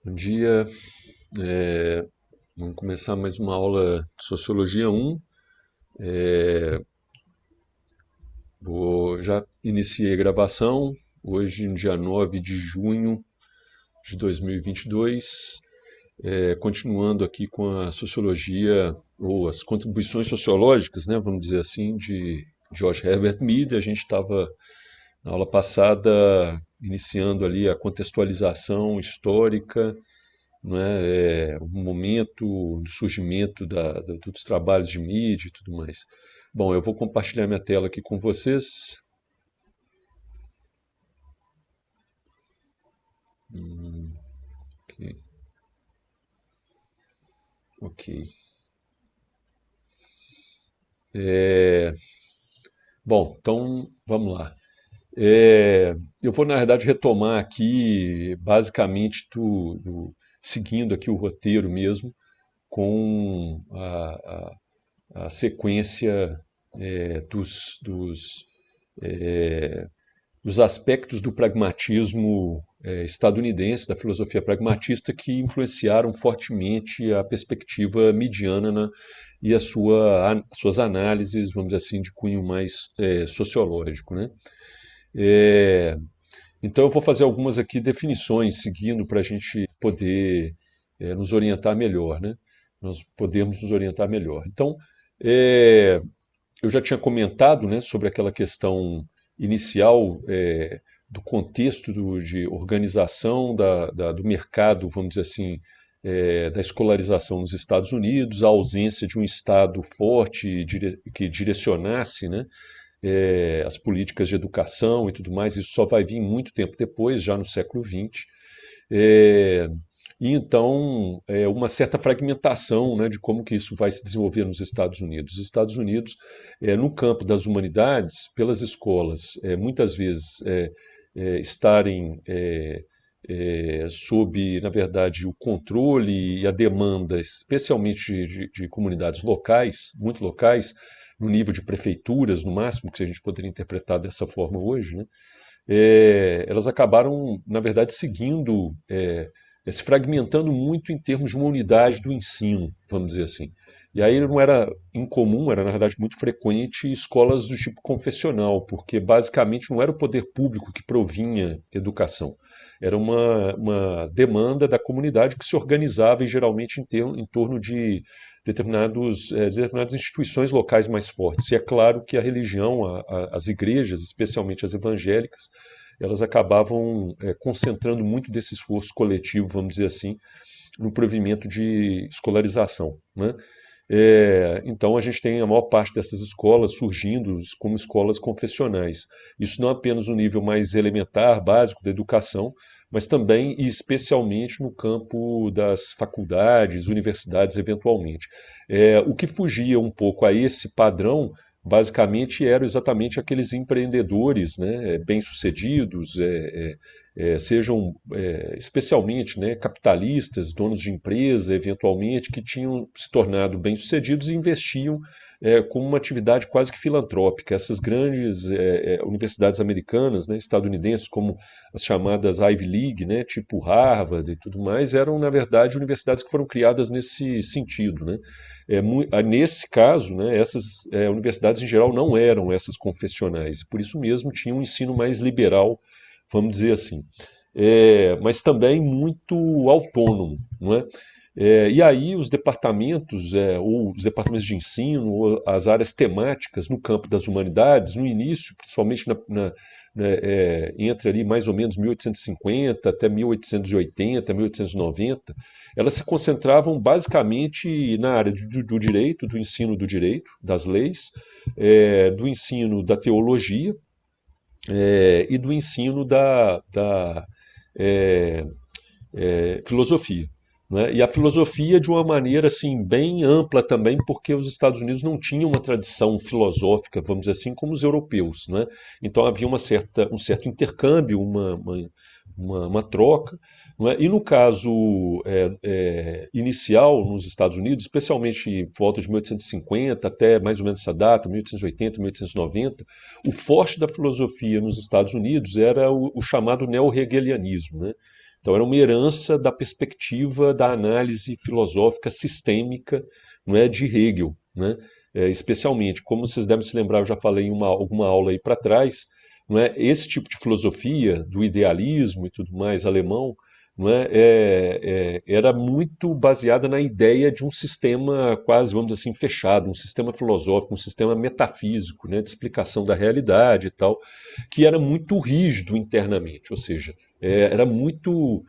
Bom dia. É, Vamos começar mais uma aula de Sociologia 1. Já iniciei a gravação, hoje, no dia 9 de junho de 2022, continuando aqui com a sociologia, ou as contribuições sociológicas, né, vamos dizer assim, de George Herbert Mead. A gente estava, na aula passada, iniciando ali a contextualização histórica, não é? O momento do surgimento dos trabalhos de mídia e tudo mais. Bom, eu vou compartilhar minha tela aqui com vocês. Ok. Ok. É, Bom, então vamos lá. Eu vou, na verdade, retomar aqui, basicamente, seguindo aqui o roteiro mesmo, com a sequência dos aspectos do pragmatismo estadunidense, da filosofia pragmatista, que influenciaram fortemente a perspectiva mediana e suas análises, vamos dizer assim, de cunho mais sociológico, né? É, então eu vou fazer algumas aqui definições, seguindo para a gente poder nos orientar melhor, né? Nós podemos nos orientar melhor. Então, é, eu já tinha comentado, né, sobre aquela questão inicial do contexto de organização do mercado, vamos dizer assim, da escolarização nos Estados Unidos, a ausência de um Estado forte que direcionasse, né, as políticas de educação e tudo mais. Isso só vai vir muito tempo depois, já no século XX. É, e então, uma certa fragmentação, né, de como que isso vai se desenvolver nos Estados Unidos. Os Estados Unidos, no campo das humanidades, pelas escolas, muitas vezes estarem sob, na verdade, o controle e a demanda, especialmente de comunidades locais, muito locais, no nível de prefeituras, no máximo, que a gente poderia interpretar dessa forma hoje, né? Elas acabaram, na verdade, seguindo, se fragmentando muito em termos de uma unidade do ensino, vamos dizer assim. E aí não era incomum, era na verdade muito frequente escolas do tipo confessional, porque basicamente não era o poder público que provinha educação, era uma demanda da comunidade que se organizava e geralmente em torno de determinadas instituições locais mais fortes. E é claro que a religião, as igrejas, especialmente as evangélicas, elas acabavam concentrando muito desse esforço coletivo, vamos dizer assim, no provimento de escolarização, né? Então a gente tem a maior parte dessas escolas surgindo como escolas confessionais. Isso não apenas no nível mais elementar, básico da educação, mas também e especialmente no campo das faculdades, universidades, eventualmente. O que fugia um pouco a esse padrão, basicamente, eram exatamente aqueles empreendedores, né, bem-sucedidos, sejam especialmente, né, capitalistas, donos de empresa, eventualmente, que tinham se tornado bem-sucedidos e investiam como uma atividade quase que filantrópica. Essas grandes universidades americanas, né, estadunidenses, como as chamadas Ivy League, né, tipo Harvard e tudo mais, eram, na verdade, universidades que foram criadas nesse sentido, né? Nesse caso, né, essas universidades em geral não eram essas confessionais, por isso mesmo tinham um ensino mais liberal, vamos dizer assim, mas também muito autônomo, não é? E aí os departamentos, ou os departamentos de ensino, ou as áreas temáticas no campo das humanidades, no início, principalmente entre ali mais ou menos 1850 até 1880, 1890, elas se concentravam basicamente na área do direito, do ensino do direito, das leis, do ensino da teologia, e do ensino da é, filosofia. Né? E a filosofia de uma maneira assim bem ampla também, porque os Estados Unidos não tinham uma tradição filosófica, vamos dizer assim, como os europeus. Né? Então havia um certo intercâmbio, uma troca. Não é? E no caso inicial nos Estados Unidos, especialmente por volta de 1850 até mais ou menos essa data, 1880, 1890, o forte da filosofia nos Estados Unidos era o chamado neo-hegelianismo. Né? Então era uma herança da perspectiva da análise filosófica sistêmica, não é, de Hegel, né? Especialmente, como vocês devem se lembrar, eu já falei em alguma aula aí para trás, não é, esse tipo de filosofia do idealismo e tudo mais alemão, não é, era muito baseada na ideia de um sistema quase, vamos dizer assim, fechado, um sistema filosófico, um sistema metafísico, né, de explicação da realidade e tal, que era muito rígido internamente, ou seja, era muito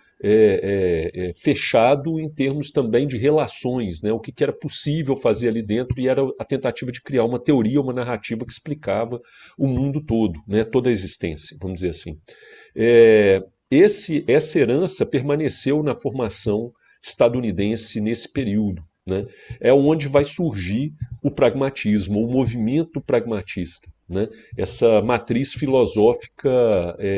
fechado em termos também de relações, né, o que era possível fazer ali dentro, e era a tentativa de criar uma teoria, uma narrativa que explicava o mundo todo, né, toda a existência, vamos dizer assim. É, essa herança permaneceu na formação estadunidense nesse período, né? É onde vai surgir o pragmatismo, o movimento pragmatista, né? Essa matriz filosófica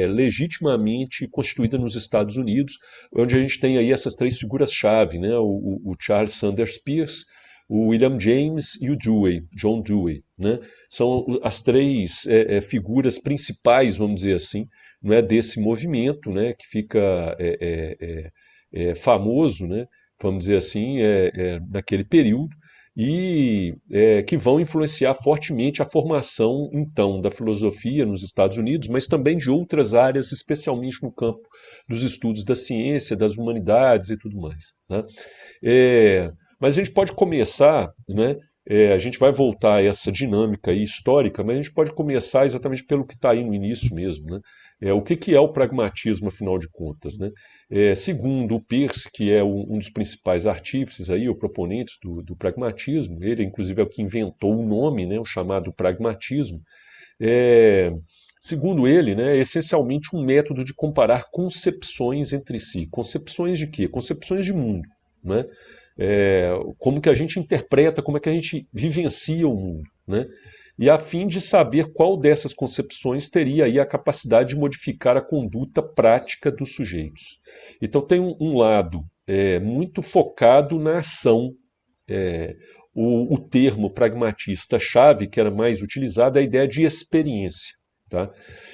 legitimamente constituída nos Estados Unidos, onde a gente tem aí essas três figuras-chave, né? O Charles Sanders Peirce, o William James e o Dewey, John Dewey, né? São as três figuras principais, vamos dizer assim, não é, desse movimento, né, que fica famoso, né, vamos dizer assim, naquele período, e que vão influenciar fortemente a formação, então, da filosofia nos Estados Unidos, mas também de outras áreas, especialmente no campo dos estudos da ciência, das humanidades e tudo mais, né? Mas a gente pode começar, né, a gente vai voltar a essa dinâmica aí histórica, mas a gente pode começar exatamente pelo que está aí no início mesmo, né? O que é o pragmatismo, afinal de contas, né? Segundo o Peirce, que é um dos principais artífices aí, ou proponentes do pragmatismo, ele inclusive é o que inventou o nome, né, o chamado pragmatismo. É, Segundo ele, né, é essencialmente um método de comparar concepções entre si. Concepções de quê? Concepções de mundo, né? Como que a gente interpreta, como é que a gente vivencia o mundo, né? E a fim de saber qual dessas concepções teria aí a capacidade de modificar a conduta prática dos sujeitos. Então tem um lado muito focado na ação. É, o termo pragmatista-chave, que era mais utilizado, é a ideia de experiência. Tá?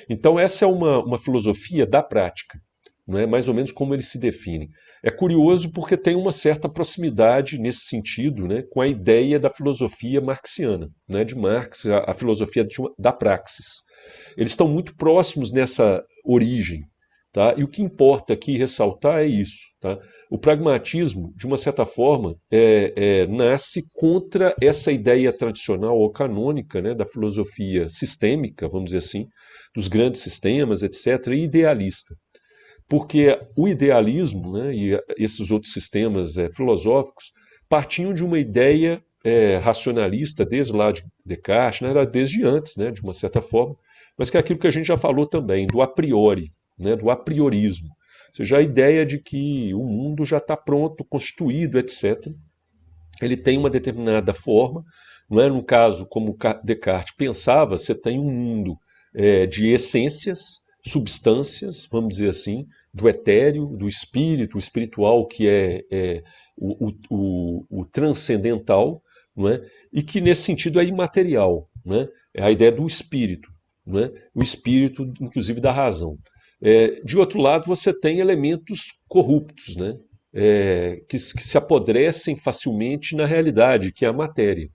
Então essa é uma filosofia da prática, não é? Mais ou menos como ele se define. É curioso porque tem uma certa proximidade nesse sentido, né, com a ideia da filosofia marxiana, né, de Marx, a filosofia da praxis. Eles estão muito próximos nessa origem. Tá? E o que importa aqui ressaltar é isso. Tá? O pragmatismo, de uma certa forma, nasce contra essa ideia tradicional ou canônica, né, da filosofia sistêmica, vamos dizer assim, dos grandes sistemas, etc., e idealista. Porque o idealismo, né, e esses outros sistemas filosóficos partiam de uma ideia racionalista, desde lá de Descartes, né, desde antes, né, de uma certa forma, mas que é aquilo que a gente já falou também, do a priori, né, do a priorismo. Ou seja, a ideia de que o mundo já está pronto, constituído, etc. Ele tem uma determinada forma, não é? No caso, como Descartes pensava, você tem um mundo de essências, substâncias, vamos dizer assim, do etéreo, do espírito, o espiritual, que é o transcendental, não é? E que nesse sentido é imaterial, não é? É a ideia do espírito, não é? O espírito, inclusive, da razão. De outro lado, você tem elementos corruptos, né? Que se apodrecem facilmente na realidade, que é a matéria,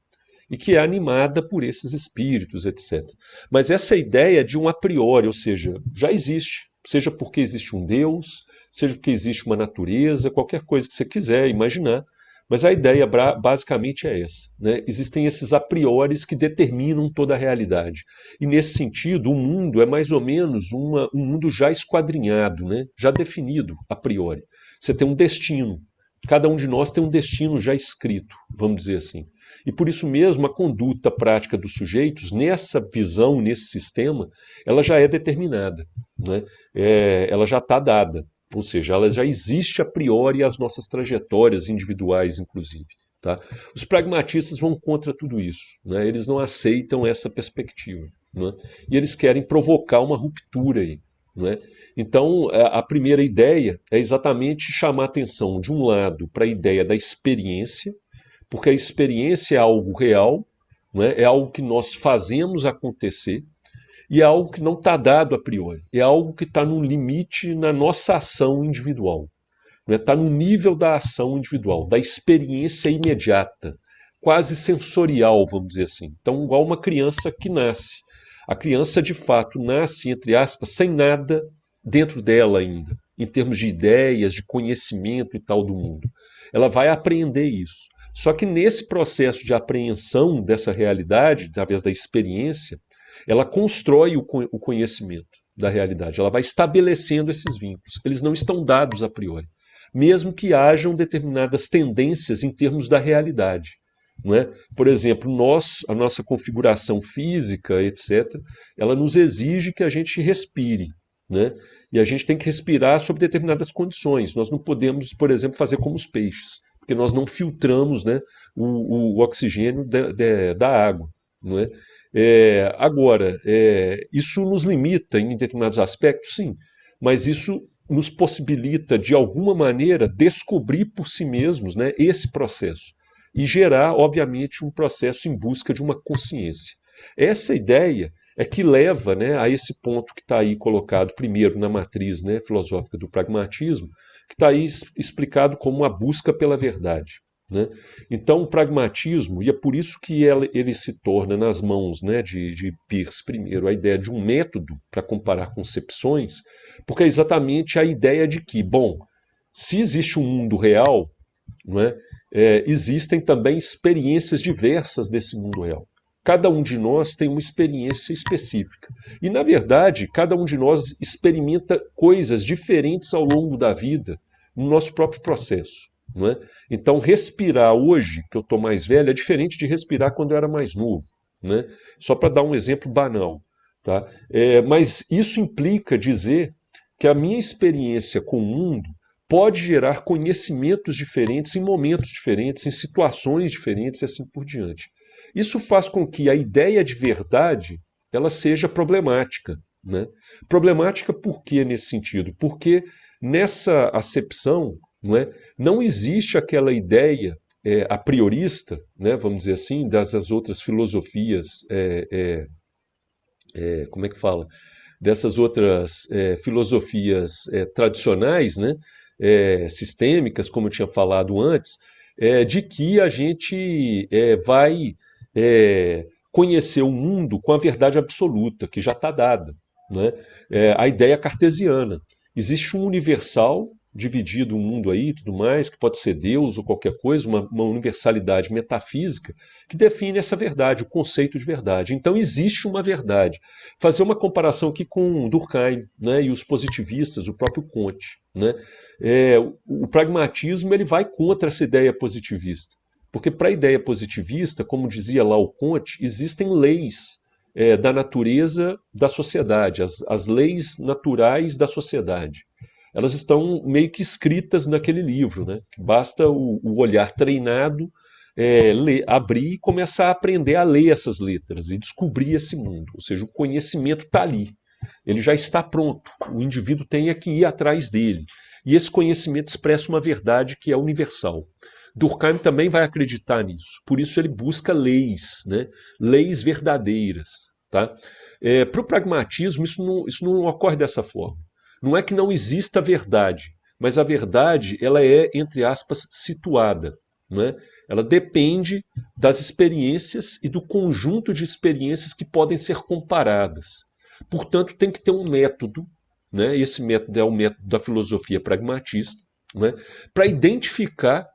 e que é animada por esses espíritos, etc. Mas essa ideia de um a priori, ou seja, já existe, seja porque existe um Deus, seja porque existe uma natureza, qualquer coisa que você quiser imaginar, mas a ideia basicamente é essa, né? Existem esses a prioris que determinam toda a realidade. E nesse sentido, o mundo é mais ou menos um mundo já esquadrinhado, né? Já definido a priori. Você tem um destino. Cada um de nós tem um destino já escrito, vamos dizer assim. E por isso mesmo a conduta prática dos sujeitos, nessa visão, nesse sistema, ela já é determinada, né? Ela já está dada. Ou seja, ela já existe a priori as nossas trajetórias individuais, inclusive. Tá? Os pragmatistas vão contra tudo isso. Né? Eles não aceitam essa perspectiva. Né? E eles querem provocar uma ruptura aí. Né? Então, a primeira ideia é exatamente chamar atenção, de um lado, para a ideia da experiência, porque a experiência é algo real, né? É algo que nós fazemos acontecer, e é algo que não está dado a priori, é algo que está no limite na nossa ação individual. Está no nível da ação individual, da experiência imediata, quase sensorial, vamos dizer assim. Então, igual uma criança que nasce. A criança, de fato, nasce, entre aspas, sem nada dentro dela ainda, em termos de ideias, de conhecimento e tal do mundo. Ela vai aprender isso. Só que nesse processo de apreensão dessa realidade, através da experiência, ela constrói o conhecimento da realidade. Ela vai estabelecendo esses vínculos. Eles não estão dados a priori, mesmo que hajam determinadas tendências em termos da realidade. Não é? Por exemplo, a nossa configuração física, etc., ela nos exige que a gente respire. Né? E a gente tem que respirar sob determinadas condições. Nós não podemos, por exemplo, fazer como os peixes, porque nós não filtramos, né, o oxigênio da água. Não é? Agora, isso nos limita em determinados aspectos, sim, mas isso nos possibilita, de alguma maneira, descobrir por si mesmos, né, esse processo e gerar, obviamente, um processo em busca de uma consciência. Essa ideia é que leva, né, a esse ponto que está aí colocado primeiro na matriz, né, filosófica do pragmatismo, que está aí explicado como a busca pela verdade. Né? Então, o pragmatismo, e é por isso que ele se torna nas mãos, né, de Peirce, primeiro, a ideia de um método para comparar concepções, porque é exatamente a ideia de que, bom, se existe um mundo real, não é, existem também experiências diversas desse mundo real. Cada um de nós tem uma experiência específica. E, na verdade, cada um de nós experimenta coisas diferentes ao longo da vida, no nosso próprio processo. Não é? Então, respirar hoje, que eu estou mais velho, é diferente de respirar quando eu era mais novo. Né? Só para dar um exemplo banal. Tá? Mas isso implica dizer que a minha experiência com o mundo pode gerar conhecimentos diferentes em momentos diferentes, em situações diferentes e assim por diante. Isso faz com que a ideia de verdade ela seja problemática. Né? Problemática por quê nesse sentido? Porque nessa acepção não existe aquela ideia a priorista, né, vamos dizer assim, das outras filosofias, como é que fala? Dessas outras filosofias tradicionais, né, sistêmicas, como eu tinha falado antes, de que a gente vai conhecer o mundo com a verdade absoluta, que já está dada. Né? A ideia cartesiana. Existe um universal dividido o mundo aí e tudo mais, que pode ser Deus ou qualquer coisa, uma universalidade metafísica, que define essa verdade, o conceito de verdade. Então existe uma verdade. Fazer uma comparação aqui com Durkheim, né, e os positivistas, o próprio Comte. Né? O pragmatismo ele vai contra essa ideia positivista. Porque para a ideia positivista, como dizia lá o Comte, existem leis da natureza da sociedade, as leis naturais da sociedade. Elas estão meio que escritas naquele livro, né? Basta o olhar treinado abrir e começar a aprender a ler essas letras e descobrir esse mundo. Ou seja, o conhecimento está ali, ele já está pronto, o indivíduo tem que ir atrás dele. E esse conhecimento expressa uma verdade que é universal. Durkheim também vai acreditar nisso, por isso ele busca leis, né? Leis verdadeiras. Tá? Para o pragmatismo, isso não ocorre dessa forma. Não é que não exista verdade, mas a verdade ela é, entre aspas, situada. Não é? Ela depende das experiências e do conjunto de experiências que podem ser comparadas. Portanto, tem que ter um método, né? Esse método é o método da filosofia pragmatista, né? Para identificar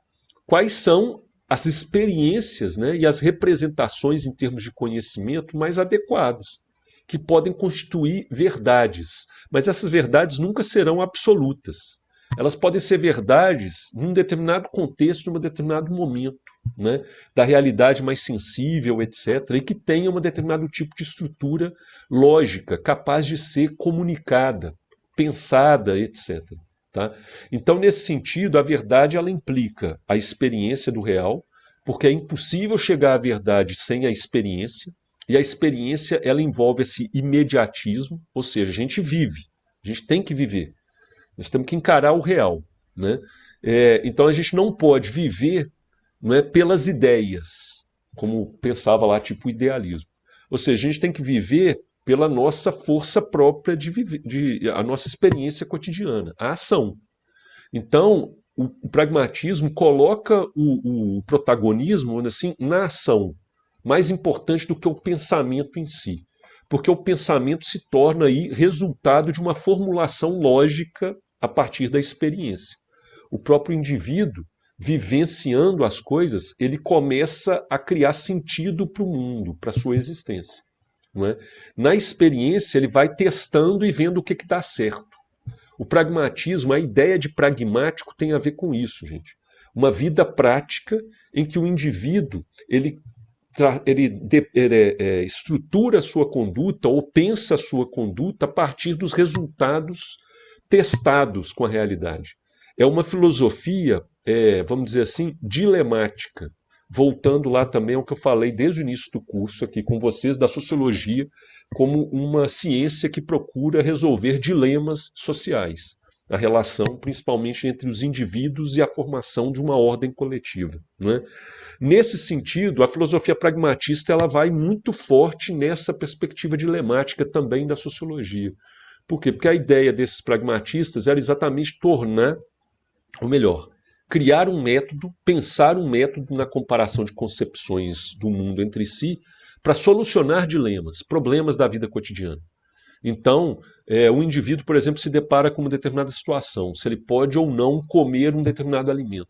quais são as experiências, né, e as representações em termos de conhecimento mais adequadas, que podem constituir verdades. Mas essas verdades nunca serão absolutas. Elas podem ser verdades num determinado contexto, num determinado momento, né, da realidade mais sensível, etc., e que tenha um determinado tipo de estrutura lógica, capaz de ser comunicada, pensada, etc. Tá? Então, nesse sentido, a verdade ela implica a experiência do real, porque é impossível chegar à verdade sem a experiência, e a experiência ela envolve esse imediatismo, ou seja, a gente vive, a gente tem que viver, nós temos que encarar o real. Né? Então a gente não pode viver, não é, pelas ideias, como pensava lá, tipo idealismo. Ou seja, a gente tem que viver pela nossa força própria a nossa experiência cotidiana, a ação. Então, o pragmatismo coloca o protagonismo assim, na ação, mais importante do que o pensamento em si. Porque o pensamento se torna aí resultado de uma formulação lógica a partir da experiência. O próprio indivíduo, vivenciando as coisas, ele começa a criar sentido para o mundo, para a sua existência. Não é? Na experiência, ele vai testando e vendo o que dá certo. O pragmatismo, a ideia de pragmático tem a ver com isso, gente. Uma vida prática em que o indivíduo ele estrutura a sua conduta ou pensa a sua conduta a partir dos resultados testados com a realidade. É uma filosofia, vamos dizer assim, dilemática. Voltando lá também ao que eu falei desde o início do curso aqui com vocês, da sociologia como uma ciência que procura resolver dilemas sociais. A relação, principalmente, entre os indivíduos e a formação de uma ordem coletiva. Não é? Nesse sentido, a filosofia pragmatista ela vai muito forte nessa perspectiva dilemática também da sociologia. Por quê? Porque a ideia desses pragmatistas era exatamente tornar, ou melhor, criar um método, pensar um método na comparação de concepções do mundo entre si, para solucionar dilemas, problemas da vida cotidiana. Então, o indivíduo, por exemplo, se depara com uma determinada situação, se ele pode ou não comer um determinado alimento.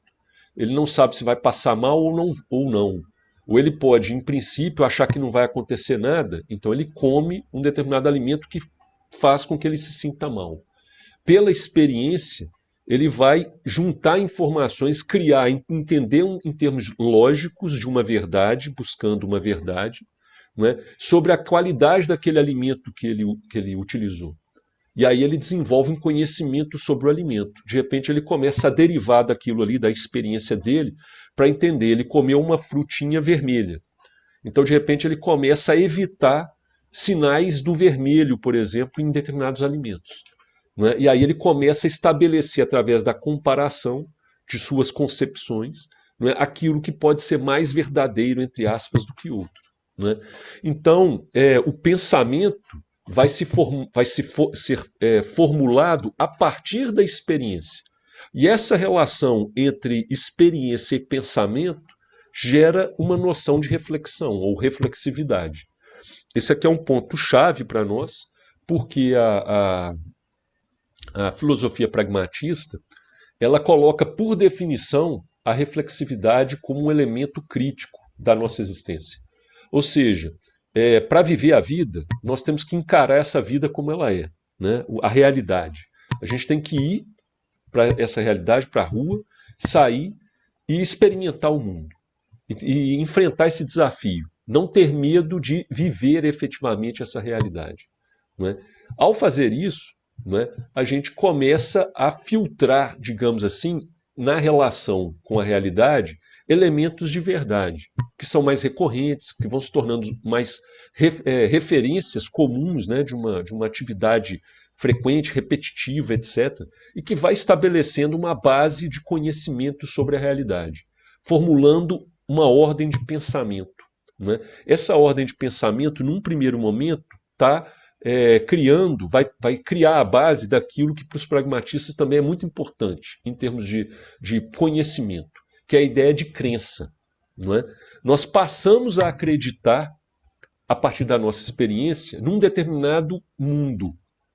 Ele não sabe se vai passar mal ou não. Ou ele pode, em princípio, achar que não vai acontecer nada, então ele come um determinado alimento que faz com que ele se sinta mal. Pela experiência, ele vai juntar informações, criar, entender em termos lógicos de uma verdade, buscando uma verdade, não é? Sobre a qualidade daquele alimento que ele utilizou. E aí ele desenvolve um conhecimento sobre o alimento. De repente ele começa a derivar daquilo ali, da experiência dele, para entender. Ele comeu uma frutinha vermelha. Então, de repente, ele começa a evitar sinais do vermelho, por exemplo, em determinados alimentos. Não é? E aí ele começa a estabelecer, através da comparação de suas concepções, não é? Aquilo que pode ser mais verdadeiro, entre aspas, do que outro. Não é? Então, o pensamento vai ser formulado a partir da experiência. E essa relação entre experiência e pensamento gera uma noção de reflexão, ou reflexividade. Esse aqui é um ponto-chave para nós, porque a filosofia pragmatista ela coloca, por definição, a reflexividade como um elemento crítico da nossa existência. Ou seja, para viver a vida, nós temos que encarar essa vida como ela é, né? A realidade. A gente tem que ir para essa realidade, para a rua, sair e experimentar o mundo. E enfrentar esse desafio. Não ter medo de viver efetivamente essa realidade. Não é? Ao fazer isso, não é, a gente começa a filtrar, digamos assim, na relação com a realidade, elementos de verdade, que são mais recorrentes, que vão se tornando mais referências comuns, né, de uma atividade frequente, repetitiva, etc., e que vai estabelecendo uma base de conhecimento sobre a realidade, formulando uma ordem de pensamento. Né? Essa ordem de pensamento, num primeiro momento, está vai criar a base daquilo que para os pragmatistas também é muito importante, em termos de conhecimento, que é a ideia de crença. Não é? Nós passamos a acreditar, a partir da nossa experiência, num determinado mundo,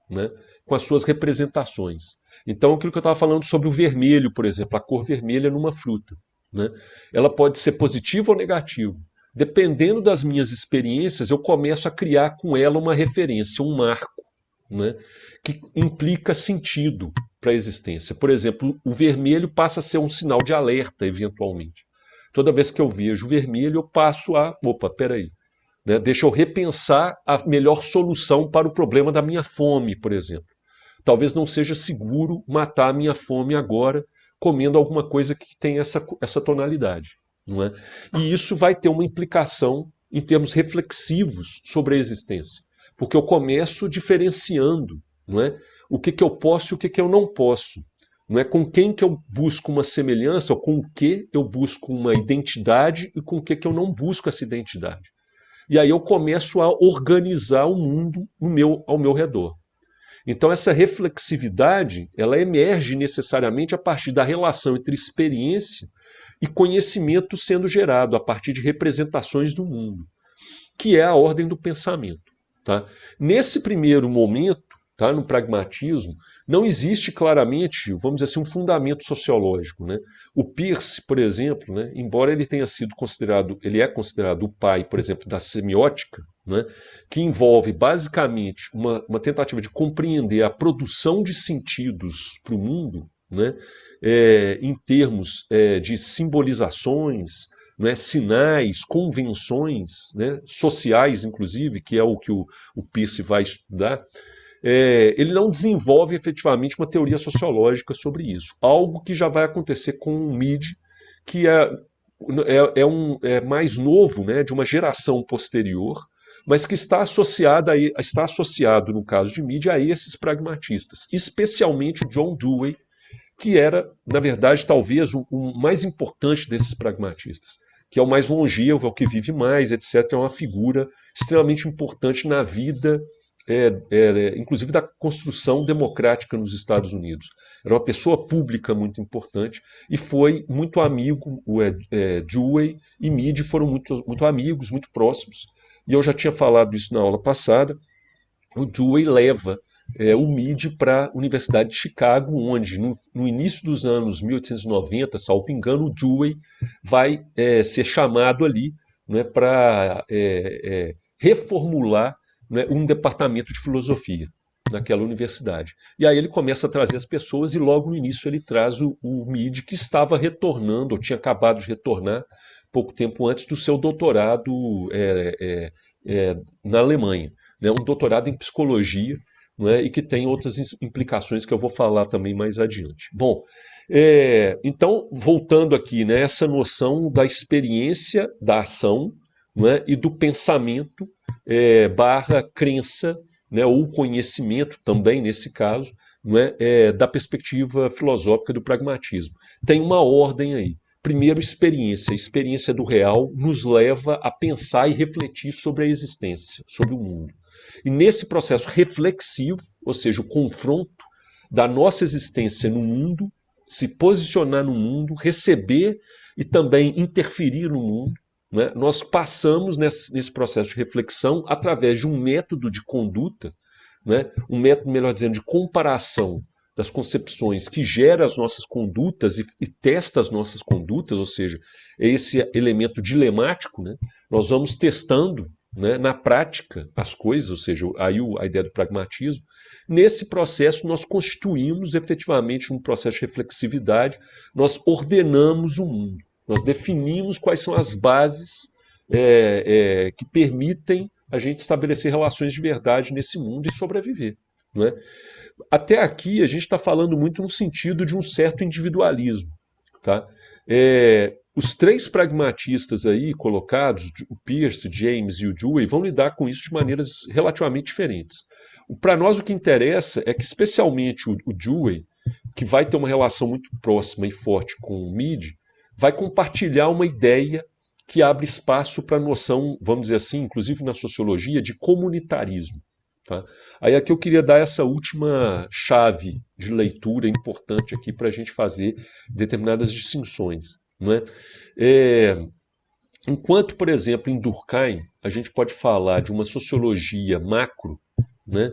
né? Com as suas representações. Então, aquilo que eu estava falando sobre o vermelho, por exemplo, a cor vermelha numa fruta. Né? Ela pode ser positiva ou negativa. Dependendo das minhas experiências, eu começo a criar com ela uma referência, um marco, né? Que implica sentido para a existência. Por exemplo, o vermelho passa a ser um sinal de alerta, eventualmente. Toda vez que eu vejo o vermelho, eu passo a... Opa, peraí. Né? Deixa eu repensar a melhor solução para o problema da minha fome, por exemplo. Talvez não seja seguro matar a minha fome agora, comendo alguma coisa que tem essa tonalidade. Não é? E isso vai ter uma implicação em termos reflexivos sobre a existência. Porque eu começo diferenciando, não é? O que eu posso e o que eu não posso. Não é? Com quem que eu busco uma semelhança, ou com o que eu busco uma identidade e com o que eu não busco essa identidade. e aí eu começo a organizar o mundo ao meu redor. Então essa reflexividade, ela emerge necessariamente a partir da relação entre experiência e conhecimento sendo gerado a partir de representações do mundo, que é a ordem do pensamento. Tá? Nesse primeiro momento, tá, no pragmatismo, não existe claramente, vamos dizer assim, um fundamento sociológico. Né? O Peirce, por exemplo, né, embora ele tenha sido considerado, ele é considerado o pai, por exemplo, da semiótica, né, que envolve basicamente uma tentativa de compreender a produção de sentidos para o mundo, né, em termos de simbolizações, né, sinais, convenções, né, sociais, inclusive, que é o que o Peirce vai estudar. Ele não desenvolve efetivamente uma teoria sociológica sobre isso. Algo que já vai acontecer com o Mead, que é mais novo, né, de uma geração posterior, mas que está associado, no caso de Mead, a esses pragmatistas, especialmente o John Dewey, que era, na verdade, talvez o mais importante desses pragmatistas, que é o mais longevo, é o que vive mais, etc. É uma figura extremamente importante na vida, inclusive da construção democrática nos Estados Unidos. Era uma pessoa pública muito importante e foi muito amigo, Dewey e Mead foram muito amigos, muito próximos, e eu já tinha falado isso na aula passada. O Dewey leva o Mead para a Universidade de Chicago, onde no início dos anos 1890, salvo engano, o Dewey vai ser chamado ali, né, para reformular, né, um departamento de filosofia naquela universidade. E aí ele começa a trazer as pessoas e logo no início ele traz o Mead, que estava retornando, ou tinha acabado de retornar pouco tempo antes do seu doutorado na Alemanha, né, um doutorado em psicologia, não é, e que tem outras implicações que eu vou falar também mais adiante. Bom, então, voltando aqui, né, essa noção da experiência da ação, não é, e do pensamento barra crença, né, ou conhecimento também, nesse caso, não é, da perspectiva filosófica do pragmatismo. Tem uma ordem aí. Primeiro, experiência. A experiência do real nos leva a pensar e refletir sobre a existência, sobre o mundo. E nesse processo reflexivo, ou seja, o confronto da nossa existência no mundo, se posicionar no mundo, receber e também interferir no mundo, né, nós passamos nesse processo de reflexão através de um método de conduta, né, um método, melhor dizendo, de comparação das concepções que gera as nossas condutas e testa as nossas condutas, ou seja, é esse elemento dilemático, né, nós vamos testando, né, na prática as coisas, ou seja, aí a ideia do pragmatismo. Nesse processo nós constituímos efetivamente um processo de reflexividade, nós ordenamos o mundo, nós definimos quais são as bases que permitem a gente estabelecer relações de verdade nesse mundo e sobreviver. Não é? Até aqui a gente está falando muito no sentido de um certo individualismo. Tá? Os três pragmatistas aí colocados, o Peirce, James e o Dewey, vão lidar com isso de maneiras relativamente diferentes. Para nós o que interessa é que especialmente o Dewey, que vai ter uma relação muito próxima e forte com o Mead, vai compartilhar uma ideia que abre espaço para a noção, vamos dizer assim, inclusive na sociologia, de comunitarismo. Tá? Aí aqui eu queria dar essa última chave de leitura importante aqui para a gente fazer determinadas distinções. Não é? Enquanto, por exemplo, em Durkheim, a gente pode falar de uma sociologia macro, né,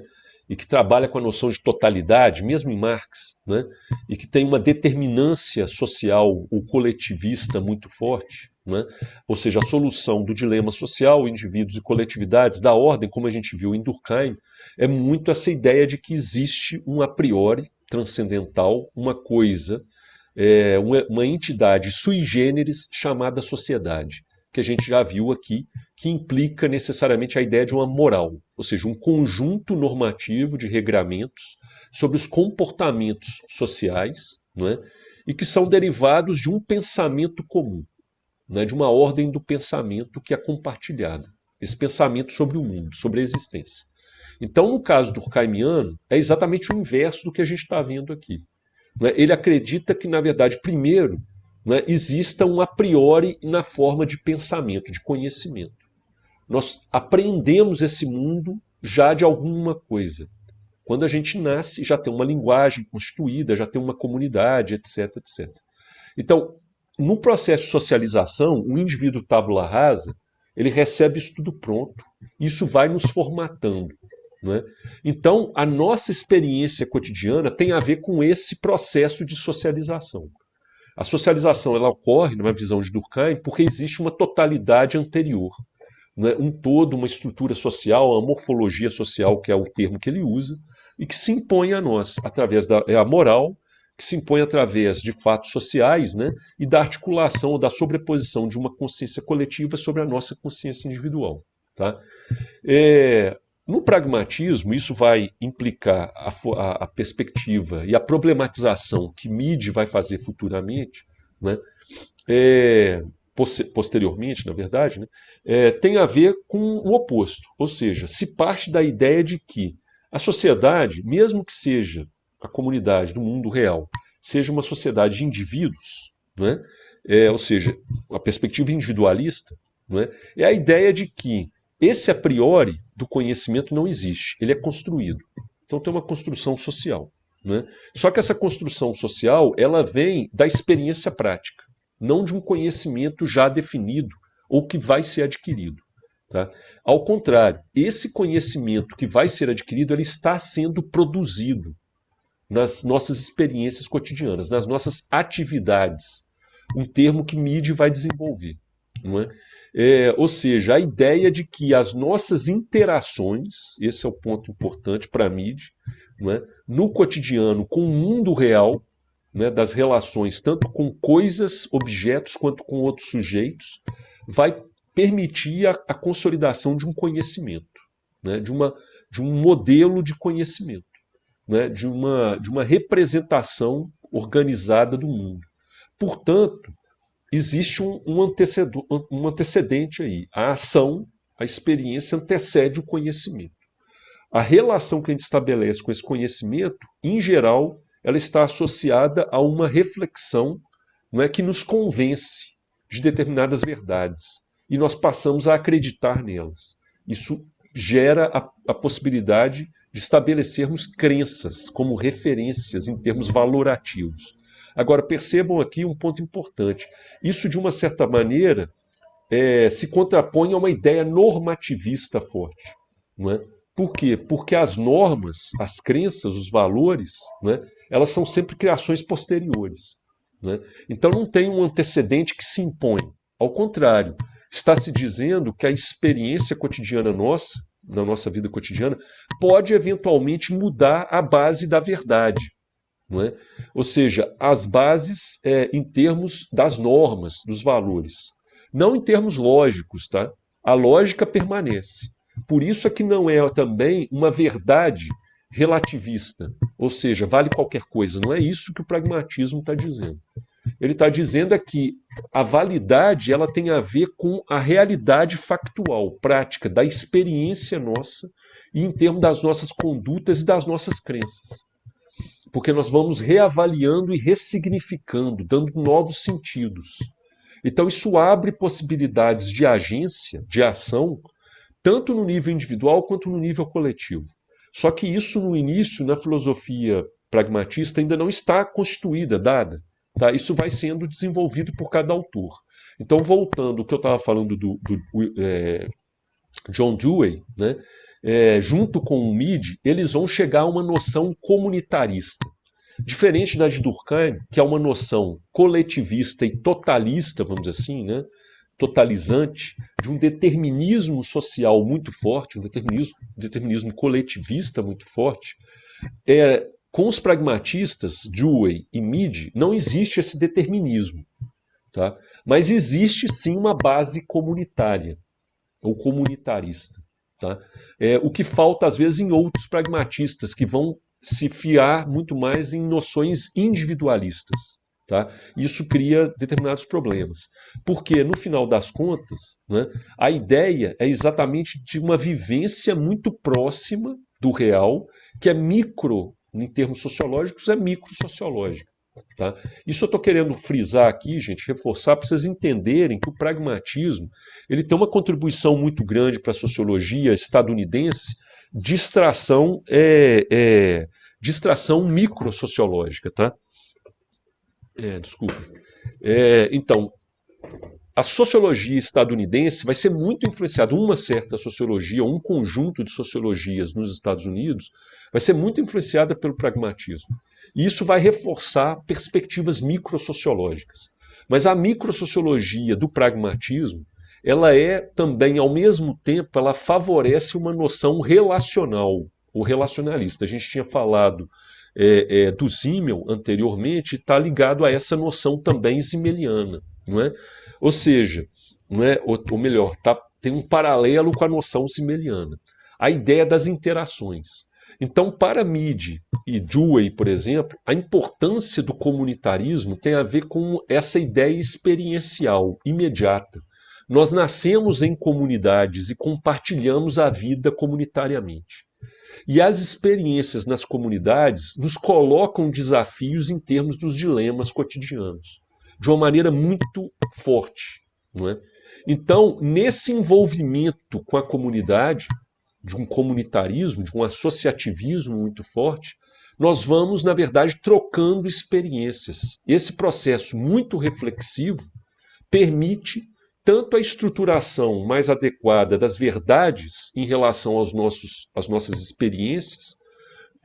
e que trabalha com a noção de totalidade, mesmo em Marx, né, e que tem uma determinância social ou coletivista muito forte, né, ou seja, a solução do dilema social, indivíduos e coletividades, da ordem, como a gente viu em Durkheim, é muito essa ideia de que existe um a priori transcendental, uma coisa, uma entidade sui generis chamada sociedade, que a gente já viu aqui, que implica necessariamente a ideia de uma moral, ou seja, um conjunto normativo de regramentos sobre os comportamentos sociais, não é? E que são derivados de um pensamento comum, né? De uma ordem do pensamento que é compartilhada, esse pensamento sobre o mundo, sobre a existência. Então, no caso do Durkheimiano, é exatamente o inverso do que a gente está vendo aqui. Ele acredita que, na verdade, primeiro, exista um a priori na forma de pensamento, de conhecimento. Nós aprendemos esse mundo já de alguma coisa. Quando a gente nasce, já tem uma linguagem constituída, já tem uma comunidade, etc, etc. Então, no processo de socialização, o indivíduo tabula rasa, ele recebe isso tudo pronto. Isso vai nos formatando. Né? Então, a nossa experiência cotidiana tem a ver com esse processo de socialização. A socialização ela ocorre, numa visão de Durkheim, porque existe uma totalidade anterior. Né? Um todo, uma estrutura social, uma morfologia social, que é o termo que ele usa, e que se impõe a nós, através da a moral, que se impõe através de fatos sociais, né? E da articulação ou da sobreposição de uma consciência coletiva sobre a nossa consciência individual. Tá? No pragmatismo, isso vai implicar a perspectiva e a problematização que Mead vai fazer futuramente, né? Posteriormente, na verdade, né? Tem a ver com o oposto. Ou seja, se parte da ideia de que a sociedade, mesmo que seja a comunidade do mundo real, seja uma sociedade de indivíduos, né? Ou seja, a perspectiva individualista, né? É a ideia de que esse a priori do conhecimento não existe, ele é construído. Então tem uma construção social. Né? Só que essa construção social ela vem da experiência prática, não de um conhecimento já definido ou que vai ser adquirido. Tá? Ao contrário, esse conhecimento que vai ser adquirido ele está sendo produzido nas nossas experiências cotidianas, nas nossas atividades. Um termo que Mead vai desenvolver. Não é? Ou seja, a ideia de que as nossas interações, esse é o ponto importante para Mead, não é? No cotidiano, com o mundo real, né, das relações tanto com coisas, objetos, quanto com outros sujeitos, vai permitir a consolidação de um conhecimento, né, de um modelo de conhecimento, né, de uma representação organizada do mundo. Portanto, existe um antecedente aí. A ação, a experiência antecede o conhecimento. A relação que a gente estabelece com esse conhecimento, em geral, ela está associada a uma reflexão, não é, que nos convence de determinadas verdades. E nós passamos a acreditar nelas. Isso gera a possibilidade de estabelecermos crenças como referências em termos valorativos. Agora, percebam aqui um ponto importante. Isso, de uma certa maneira, se contrapõe a uma ideia normativista forte. Não é? Por quê? Porque as normas, as crenças, os valores, né, elas são sempre criações posteriores. Né? Então não tem um antecedente que se impõe. Ao contrário, está se dizendo que a experiência cotidiana nossa, na nossa vida cotidiana, pode eventualmente mudar a base da verdade. Não é? Ou seja, as bases em termos das normas, dos valores. Não em termos lógicos, tá? A lógica permanece. Por isso é que não é também uma verdade relativista, ou seja, vale qualquer coisa. Não é isso que o pragmatismo está dizendo. Ele está dizendo é que a validade ela tem a ver com a realidade factual, prática, da experiência nossa e em termos das nossas condutas e das nossas crenças. Porque nós vamos reavaliando e ressignificando, dando novos sentidos. Então isso abre possibilidades de agência, de ação, tanto no nível individual quanto no nível coletivo. Só que isso no início, na filosofia pragmatista, ainda não está constituída, dada. Tá? Isso vai sendo desenvolvido por cada autor. Então, voltando ao que eu estava falando do John Dewey, né? Junto com o Mead, eles vão chegar a uma noção comunitarista. Diferente da de Durkheim, que é uma noção coletivista e totalista, vamos dizer assim, né? Totalizante, de um determinismo social muito forte, um determinismo coletivista muito forte, com os pragmatistas, Dewey e Mead, não existe esse determinismo. Tá? Mas existe sim uma base comunitária, ou comunitarista. Tá? O que falta, às vezes, em outros pragmatistas, que vão se fiar muito mais em noções individualistas. Tá? Isso cria determinados problemas. Porque, no final das contas, né, a ideia é exatamente de uma vivência muito próxima do real, que é micro, em termos sociológicos, é microsociológica. Tá? Isso eu estou querendo frisar aqui, gente, reforçar para vocês entenderem que o pragmatismo ele tem uma contribuição muito grande para a sociologia estadunidense de extração, de extração microsociológica. Tá? Desculpe. Então, a sociologia estadunidense vai ser muito influenciada, uma certa sociologia, um conjunto de sociologias nos Estados Unidos, vai ser muito influenciada pelo pragmatismo. E isso vai reforçar perspectivas microsociológicas. Mas a microsociologia do pragmatismo, ela é também, ao mesmo tempo, ela favorece uma noção relacional, ou relacionalista. A gente tinha falado do Simmel anteriormente, está ligado a essa noção também zimmeliana, não é? Ou seja, não é, ou melhor, tem um paralelo com a noção zimmeliana. A ideia das interações. Então, para Mead e Dewey, por exemplo, a importância do comunitarismo tem a ver com essa ideia experiencial, imediata. Nós nascemos em comunidades e compartilhamos a vida comunitariamente. E as experiências nas comunidades nos colocam desafios em termos dos dilemas cotidianos, de uma maneira muito forte. Não é? Então, nesse envolvimento com a comunidade, de um comunitarismo, de um associativismo muito forte, nós vamos, na verdade, trocando experiências. Esse processo muito reflexivo permite tanto a estruturação mais adequada das verdades em relação às nossas experiências,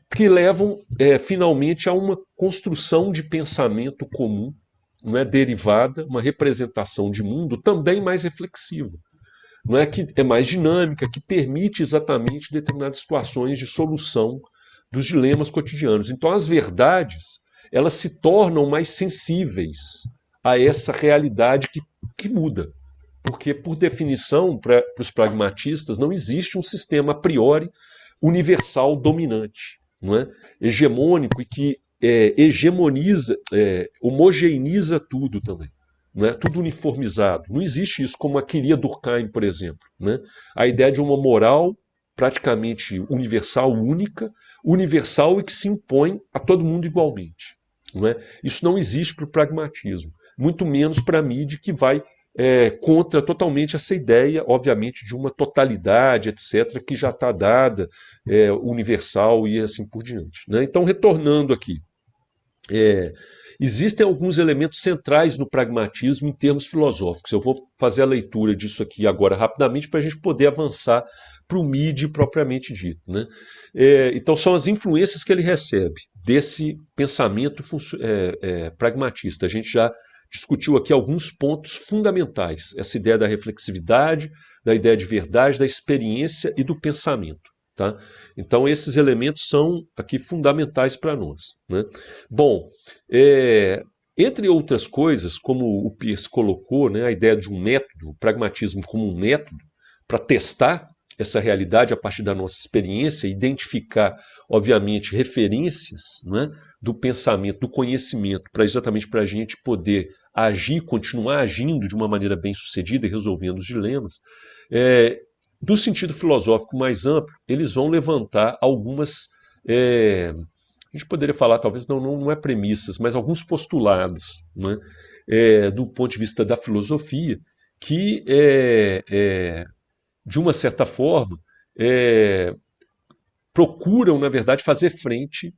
que levam finalmente a uma construção de pensamento comum, não é, derivada, uma representação de mundo também mais reflexiva, não é, que é mais dinâmica, que permite exatamente determinadas situações de solução dos dilemas cotidianos. Então as verdades, elas se tornam mais sensíveis a essa realidade que muda. Porque, por definição, para os pragmatistas, não existe um sistema a priori universal dominante, não é? Hegemônico e que hegemoniza, homogeneiza tudo também. Não é? Tudo uniformizado. Não existe isso como a queria Durkheim, por exemplo. Né? A ideia de uma moral praticamente universal, única, universal e que se impõe a todo mundo igualmente. Não é? Isso não existe para o pragmatismo, muito menos para a Mead, que vai contra totalmente essa ideia, obviamente, de uma totalidade, etc., que já está dada, universal e assim por diante. Né? Então, retornando aqui, existem alguns elementos centrais no pragmatismo em termos filosóficos. Eu vou fazer a leitura disso aqui agora rapidamente para a gente poder avançar para o Mead propriamente dito. Né? Então, são as influências que ele recebe desse pensamento pragmatista. A gente já discutiu aqui alguns pontos fundamentais, essa ideia da reflexividade, da ideia de verdade, da experiência e do pensamento. Tá? Então esses elementos são aqui fundamentais para nós. Né? Bom, entre outras coisas, como o Peirce colocou, né, a ideia de um método, o pragmatismo como um método para testar essa realidade a partir da nossa experiência, identificar, obviamente, referências, né, do pensamento, do conhecimento, exatamente para a gente poder agir, continuar agindo de uma maneira bem sucedida e resolvendo os dilemas. Do sentido filosófico mais amplo, eles vão levantar algumas, a gente poderia falar, talvez não é premissas, mas alguns postulados, né, do ponto de vista da filosofia, que de uma certa forma, procuram, na verdade, fazer frente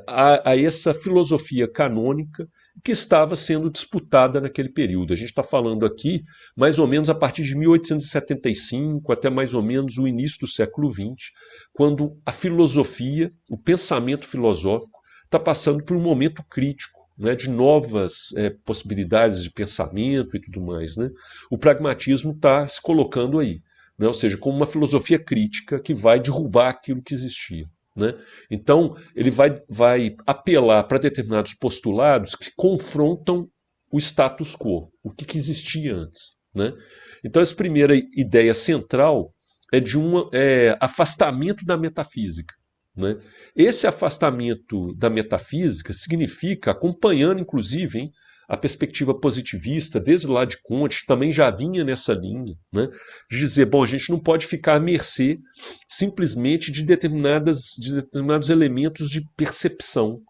a essa filosofia canônica que estava sendo disputada naquele período. A gente está falando aqui mais ou menos a partir de 1875 até mais ou menos o início do século XX, quando a filosofia, o pensamento filosófico, está passando por um momento crítico, né, de novas possibilidades de pensamento e tudo mais. Né? O pragmatismo está se colocando aí, né? Ou seja, como uma filosofia crítica que vai derrubar aquilo que existia. Né? Então, ele vai apelar para determinados postulados que confrontam o status quo, o que existia antes. Né? Então, essa primeira ideia central é de um afastamento da metafísica. Né? Esse afastamento da metafísica significa, acompanhando inclusive a perspectiva positivista, desde lá de Comte, também já vinha nessa linha, né, de dizer, bom, a gente não pode ficar à mercê simplesmente de determinados elementos de percepção,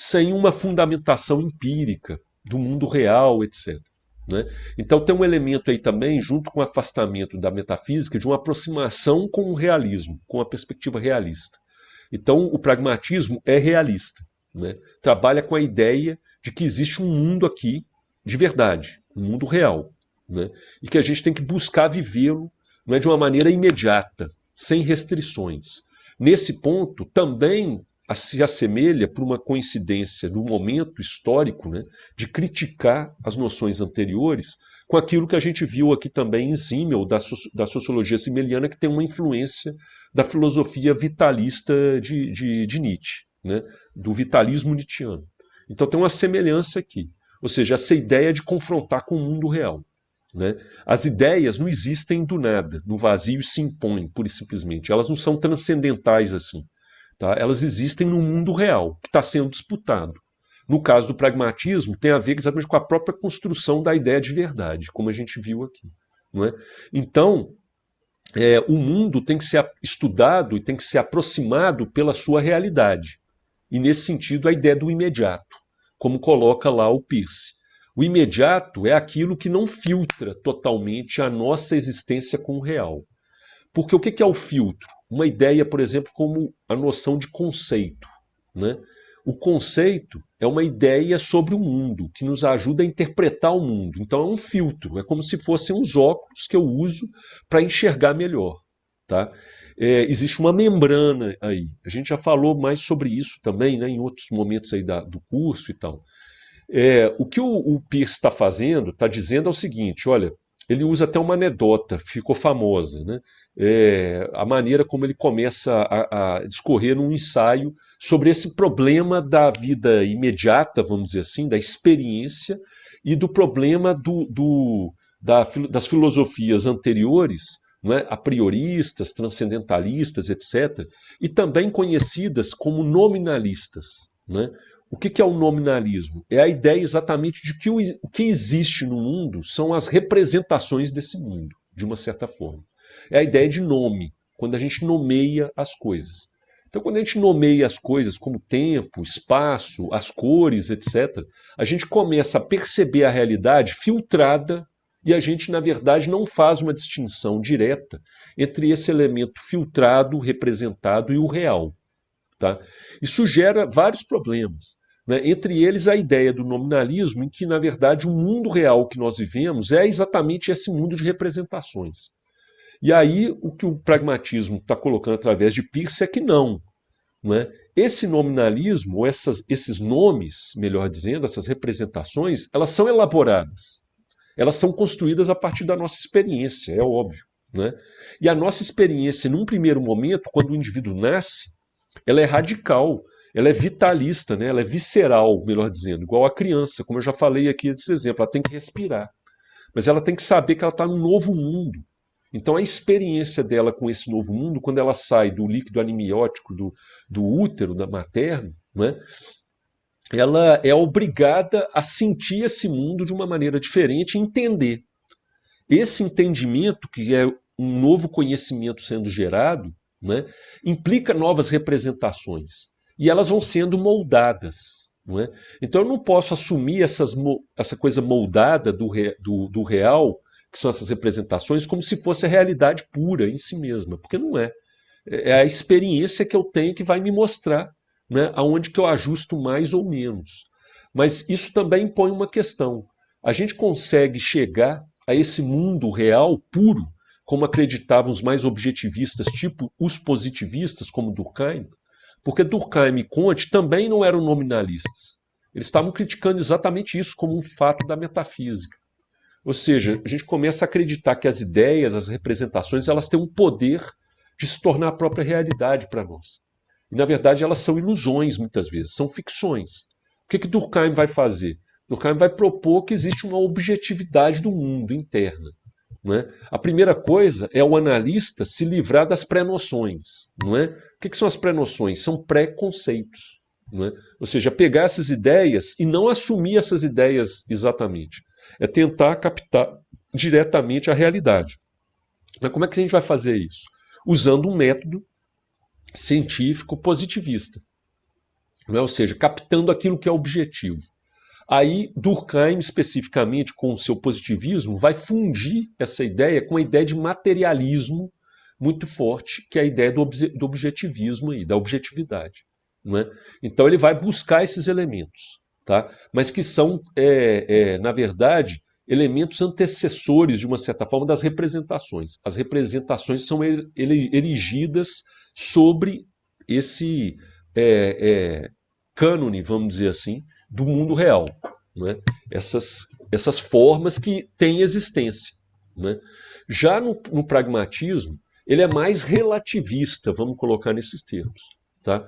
sem uma fundamentação empírica do mundo real, etc. Né? Então tem um elemento aí também, junto com o afastamento da metafísica, de uma aproximação com o realismo, com a perspectiva realista. Então o pragmatismo é realista, né? Trabalha com a ideia de que existe um mundo aqui de verdade, um mundo real, né? E que a gente tem que buscar vivê-lo, não é, de uma maneira imediata, sem restrições. Nesse ponto, também se assemelha por uma coincidência do momento histórico, né, de criticar as noções anteriores com aquilo que a gente viu aqui também em Simmel, da sociologia simmeliana, que tem uma influência da filosofia vitalista de Nietzsche, né, do vitalismo nietzschiano. Então tem uma semelhança aqui, ou seja, essa ideia de confrontar com o mundo real. Né? As ideias não existem do nada, no vazio se impõem, pura e simplesmente. Elas não são transcendentais assim. Tá? Elas existem no mundo real, que está sendo disputado. No caso do pragmatismo, tem a ver exatamente com a própria construção da ideia de verdade, como a gente viu aqui. Não é? Então, o mundo tem que ser estudado e tem que ser aproximado pela sua realidade. E, nesse sentido, a ideia do imediato, como coloca lá o Peirce. O imediato é aquilo que não filtra totalmente a nossa existência com o real. Porque o que é o filtro? Uma ideia, por exemplo, como a noção de conceito. Né? O conceito é uma ideia sobre o mundo, que nos ajuda a interpretar o mundo. Então é um filtro, é como se fossem os óculos que eu uso para enxergar melhor. Tá? Existe uma membrana aí. A gente já falou mais sobre isso também, né, em outros momentos aí do curso e tal. O que o Peirce está fazendo, está dizendo é o seguinte, olha, ele usa até uma anedota, ficou famosa, né? A maneira como ele começa a discorrer num ensaio sobre esse problema da vida imediata, vamos dizer assim, da experiência, e do problema das filosofias anteriores, não é? A prioristas, transcendentalistas, etc., e também conhecidas como nominalistas. Né? O que é o nominalismo? É a ideia exatamente de que o que existe no mundo são as representações desse mundo, de uma certa forma. É a ideia de nome, quando a gente nomeia as coisas. Então, quando a gente nomeia as coisas como tempo, espaço, as cores, etc., a gente começa a perceber a realidade filtrada e a gente, na verdade, não faz uma distinção direta entre esse elemento filtrado, representado e o real. Tá? Isso gera vários problemas. Né? Entre eles, a ideia do nominalismo, em que, na verdade, o mundo real que nós vivemos é exatamente esse mundo de representações. E aí, o que o pragmatismo está colocando através de Peirce é que não. Né? Esse nominalismo, ou esses nomes, melhor dizendo, essas representações, elas são elaboradas. Elas são construídas a partir da nossa experiência, é óbvio. Né? E a nossa experiência, num primeiro momento, quando o indivíduo nasce, ela é radical, ela é vitalista, né? Ela é visceral, melhor dizendo, igual a criança, como eu já falei aqui desse exemplo, ela tem que respirar. Mas ela tem que saber que ela está num novo mundo. Então a experiência dela com esse novo mundo, quando ela sai do líquido amniótico do útero, da materno, né? Ela é obrigada a sentir esse mundo de uma maneira diferente e entender. Esse entendimento, que é um novo conhecimento sendo gerado, né, implica novas representações. E elas vão sendo moldadas. Não é? Então eu não posso assumir essa coisa moldada do real, que são essas representações, como se fosse a realidade pura em si mesma, porque não é. É a experiência que eu tenho que vai me mostrar, né, aonde que eu ajusto mais ou menos. Mas isso também impõe uma questão. A gente consegue chegar a esse mundo real puro, como acreditavam os mais objetivistas, tipo os positivistas, como Durkheim, porque Durkheim e Comte também não eram nominalistas. Eles estavam criticando exatamente isso como um fato da metafísica. Ou seja, a gente começa a acreditar que as ideias, as representações, elas têm um poder de se tornar a própria realidade para nós. E, na verdade, elas são ilusões, muitas vezes, são ficções. O que Durkheim vai fazer? Durkheim vai propor que existe uma objetividade do mundo interna. Não é? A primeira coisa é o analista se livrar das pré-noções. Não é? O que são as pré-noções? São pré-conceitos. Não é? Ou seja, pegar essas ideias e não assumir essas ideias exatamente. É tentar captar diretamente a realidade. Mas como é que a gente vai fazer isso? Usando um método científico positivista. não é? Ou seja, captando aquilo que é objetivo. Aí Durkheim, especificamente com o seu positivismo, vai fundir essa ideia com a ideia de materialismo muito forte, que é a ideia do objetivismo, aí, da objetividade. Não é? Então ele vai buscar esses elementos, tá? Mas que são, na verdade, elementos antecessores, de uma certa forma, das representações. As representações são erigidas sobre esse cânone, vamos dizer assim, do mundo real. Né? Essas formas que têm existência. Né? Já no pragmatismo, ele é mais relativista, vamos colocar nesses termos. Tá?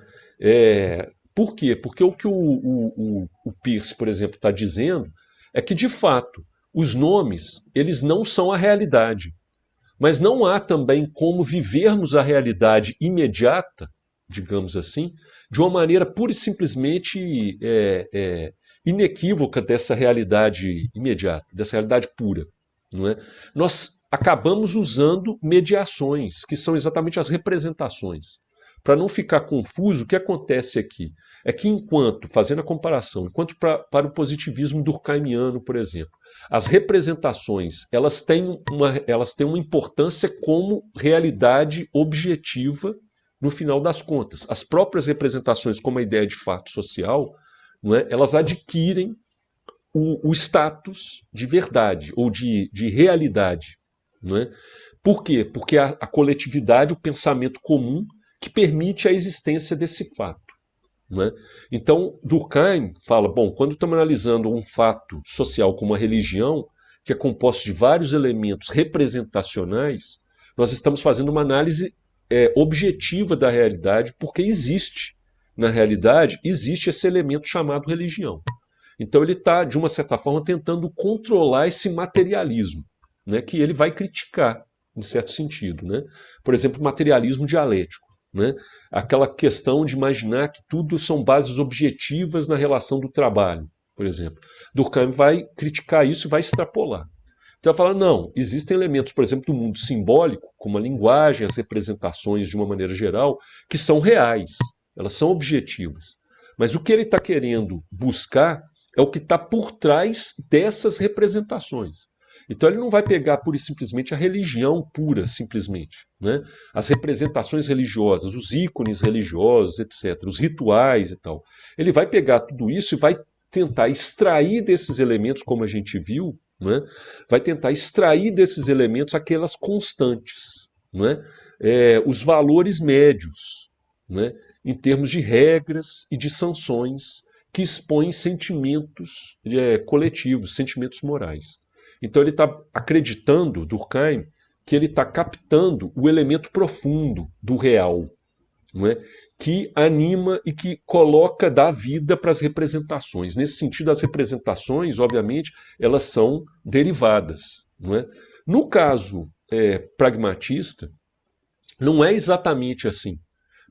Por quê? Porque o que o Peirce, por exemplo, está dizendo é que, de fato, os nomes eles não são a realidade. Mas não há também como vivermos a realidade imediata, digamos assim, de uma maneira pura e simplesmente inequívoca dessa realidade imediata, dessa realidade pura. Não é? Nós acabamos usando mediações, que são exatamente as representações. Para não ficar confuso, o que acontece aqui é que enquanto, fazendo a comparação, enquanto para o positivismo durkheimiano, por exemplo, as representações elas têm uma importância como realidade objetiva no final das contas. As próprias representações, como a ideia de fato social, não é, elas adquirem o status de verdade ou de realidade. Não é? Por quê? Porque a coletividade, o pensamento comum, que permite a existência desse fato. Né? Então, Durkheim fala, bom, quando estamos analisando um fato social como a religião, que é composto de vários elementos representacionais, nós estamos fazendo uma análise objetiva da realidade, porque existe, na realidade, existe esse elemento chamado religião. Então ele está, de uma certa forma, tentando controlar esse materialismo, né, que ele vai criticar, em certo sentido. Né? Por exemplo, o materialismo dialético. Né? Aquela questão de imaginar que tudo são bases objetivas na relação do trabalho, por exemplo. Durkheim vai criticar isso e vai extrapolar. Então, ela fala, não, existem elementos, por exemplo, do mundo simbólico, como a linguagem, as representações de uma maneira geral, que são reais, elas são objetivas. Mas o que ele está querendo buscar é o que está por trás dessas representações. Então ele não vai pegar pura e simplesmente a religião pura, simplesmente. Né? As representações religiosas, os ícones religiosos, etc., os rituais e tal. Ele vai pegar tudo isso e vai tentar extrair desses elementos, como a gente viu, né? Vai tentar extrair desses elementos aquelas constantes, né? Os valores médios, né? Em termos de regras e de sanções que expõem sentimentos coletivos, sentimentos morais. Então ele está acreditando, Durkheim, que ele está captando o elemento profundo do real, não é? Que anima e que coloca, dá vida para as representações. Nesse sentido, as representações, obviamente, elas são derivadas. Não é? No caso pragmatista, não é exatamente assim,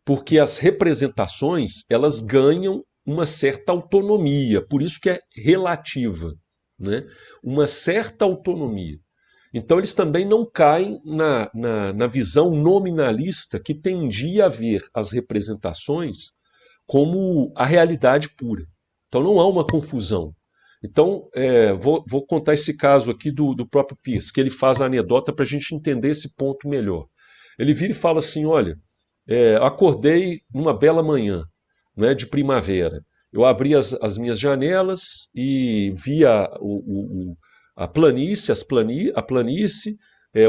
porque as representações elas ganham uma certa autonomia, por isso que é relativa, né? Uma certa autonomia. Então eles também não caem na visão nominalista que tendia a ver as representações como a realidade pura. Então não há uma confusão. Então vou contar esse caso aqui do próprio Peirce, que ele faz a anedota para a gente entender esse ponto melhor. Ele vira e fala assim, olha, acordei numa bela manhã, né, de primavera. Eu abri as minhas janelas e via a planície, a planície,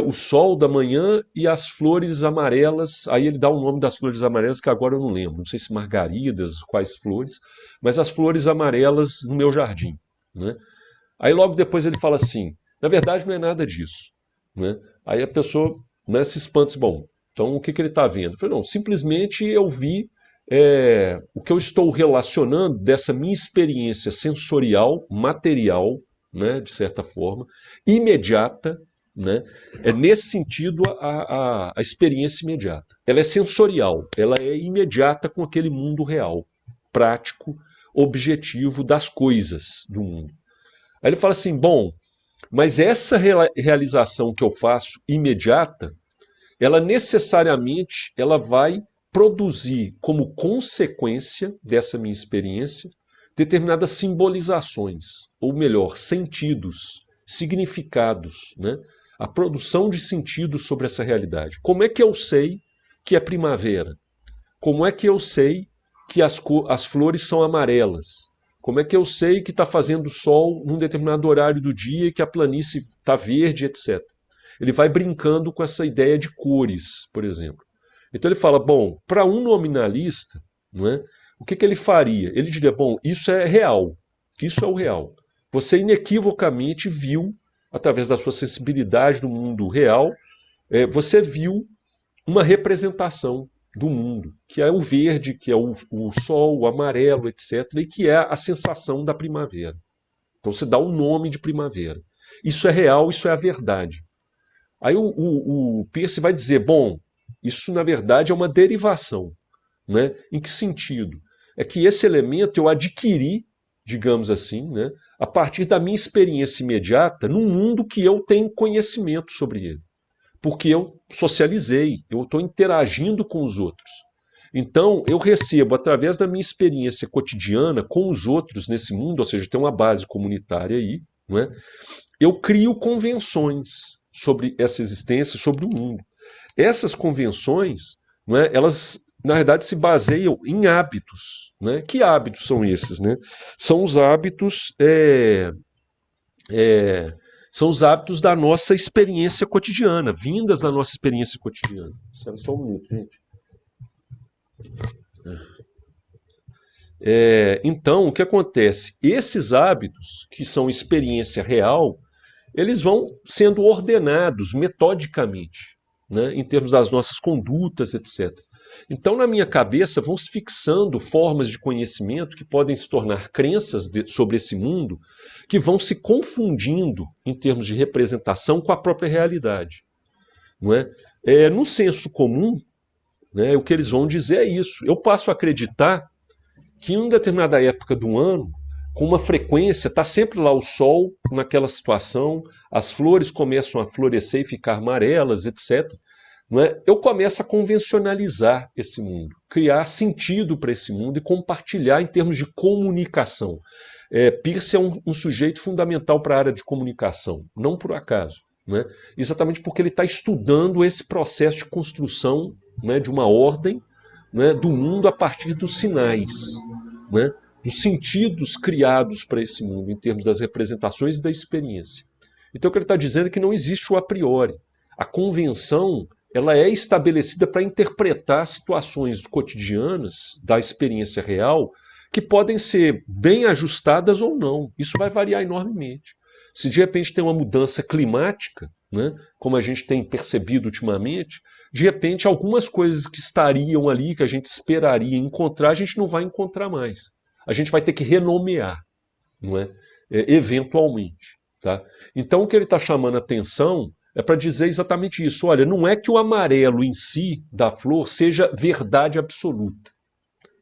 o sol da manhã e as flores amarelas. Aí ele dá o nome das flores amarelas que agora eu não lembro, não sei se margaridas, quais flores, mas as flores amarelas no meu jardim. Né? Aí logo depois ele fala assim, na verdade não é nada disso. Né? Aí a pessoa, né, se espanta, bom, então o que ele está vendo? Eu falei, não, simplesmente eu vi o que eu estou relacionando dessa minha experiência sensorial, material, né, de certa forma, imediata, né, nesse sentido a experiência imediata. Ela é sensorial, ela é imediata com aquele mundo real, prático, objetivo das coisas do mundo. Aí ele fala assim, bom, mas essa realização que eu faço imediata, ela necessariamente ela vai produzir como consequência dessa minha experiência determinadas simbolizações, ou melhor, sentidos, significados, né? A produção de sentidos sobre essa realidade. Como é que eu sei que é primavera? Como é que eu sei que as flores são amarelas? Como é que eu sei que está fazendo sol num determinado horário do dia e que a planície está verde, etc. Ele vai brincando com essa ideia de cores, por exemplo. Então ele fala, bom, para um nominalista, não é? O que ele faria? Ele diria, bom, isso é real, isso é o real. Você inequivocamente viu, através da sua sensibilidade do mundo real, você viu uma representação do mundo, que é o verde, que é o sol, o amarelo, etc., e que é a sensação da primavera. Então você dá o nome de primavera. Isso é real, isso é a verdade. Aí o Peirce vai dizer, bom, isso na verdade é uma derivação. Né? Em que sentido? É que esse elemento eu adquiri, digamos assim, né, a partir da minha experiência imediata num mundo que eu tenho conhecimento sobre ele. Porque eu socializei, eu estou interagindo com os outros. Então, eu recebo, através da minha experiência cotidiana com os outros nesse mundo, ou seja, tem uma base comunitária aí, não é? Eu crio convenções sobre essa existência, sobre o mundo. Essas convenções, não é, elas, na verdade, se baseiam em hábitos. Né? Que hábitos são esses? Né? São os hábitos são os hábitos da nossa experiência cotidiana, vindas da nossa experiência cotidiana. Espera só um minuto, gente. Então, o que acontece? Esses hábitos, que são experiência real, eles vão sendo ordenados metodicamente, né, em termos das nossas condutas, etc. Então, na minha cabeça, vão se fixando formas de conhecimento que podem se tornar crenças sobre esse mundo, que vão se confundindo em termos de representação com a própria realidade. Não é? No senso comum, né, o que eles vão dizer é isso. Eu passo a acreditar que em determinada época do ano, com uma frequência, está sempre lá o sol naquela situação, as flores começam a florescer e ficar amarelas, etc. Não é? Eu começo a convencionalizar esse mundo, criar sentido para esse mundo e compartilhar em termos de comunicação. Peirce é um sujeito fundamental para a área de comunicação, não por acaso. Né? Exatamente porque ele está estudando esse processo de construção, né, de uma ordem, né, do mundo a partir dos sinais, né, dos sentidos criados para esse mundo, em termos das representações e da experiência. Então o que ele está dizendo é que não existe o a priori. A convenção ela é estabelecida para interpretar situações cotidianas da experiência real que podem ser bem ajustadas ou não. Isso vai variar enormemente. Se de repente tem uma mudança climática, né, como a gente tem percebido ultimamente, de repente algumas coisas que estariam ali, que a gente esperaria encontrar, a gente não vai encontrar mais. A gente vai ter que renomear, não é? Eventualmente. Tá? Então o que ele está chamando a atenção é para dizer exatamente isso. Olha, não é que o amarelo em si da flor seja verdade absoluta.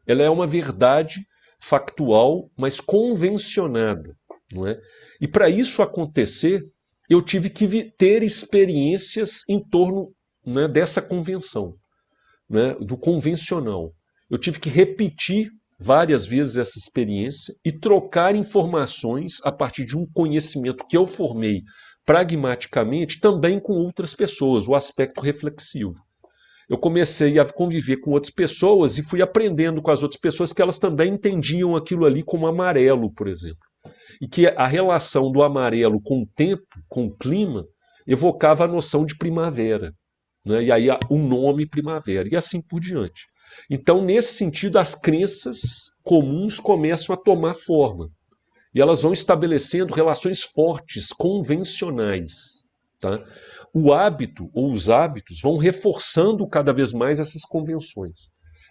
Ela é uma verdade factual, mas convencionada. Não é? E para isso acontecer, eu tive que ter experiências em torno, né, dessa convenção, né, do convencional. Eu tive que repetir várias vezes essa experiência e trocar informações a partir de um conhecimento que eu formei pragmaticamente também com outras pessoas, o aspecto reflexivo. Eu comecei a conviver com outras pessoas e fui aprendendo com as outras pessoas que elas também entendiam aquilo ali como amarelo, por exemplo. E que a relação do amarelo com o tempo, com o clima, evocava a noção de primavera. Né? E aí o nome primavera, e assim por diante. Então, nesse sentido, as crenças comuns começam a tomar forma. E elas vão estabelecendo relações fortes, convencionais. Tá? O hábito, ou os hábitos, vão reforçando cada vez mais essas convenções.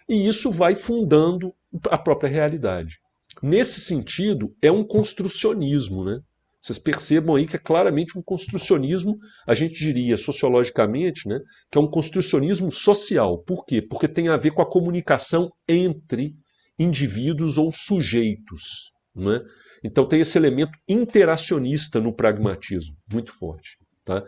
E isso vai fundando a própria realidade. Nesse sentido, é um construcionismo, né? Vocês percebam aí que é claramente um construcionismo, a gente diria sociologicamente, né, que é um construcionismo social. Por quê? Porque tem a ver com a comunicação entre indivíduos ou sujeitos. Né? Então tem esse elemento interacionista no pragmatismo, muito forte. Tá?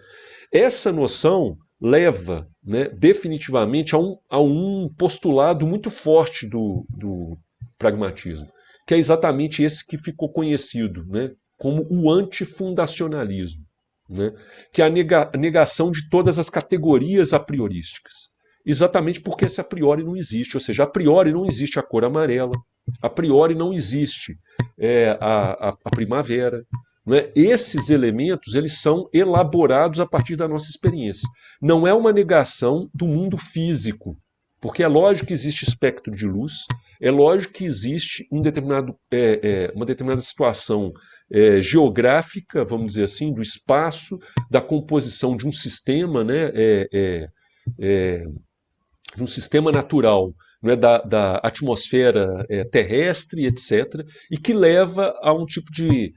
Essa noção leva, né, definitivamente a um postulado muito forte do pragmatismo, que é exatamente esse que ficou conhecido, né, como o antifundacionalismo, né, que é a negação de todas as categorias a priorísticas. Exatamente porque esse a priori não existe, ou seja, a priori não existe a cor amarela, a priori não existe a primavera. Não é? Esses elementos eles são elaborados a partir da nossa experiência. Não é uma negação do mundo físico, porque é lógico que existe espectro de luz, é lógico que existe uma determinada situação geográfica, vamos dizer assim, do espaço, da composição de um sistema, né, de um sistema natural, não é, da atmosfera terrestre, etc., e que leva a um tipo de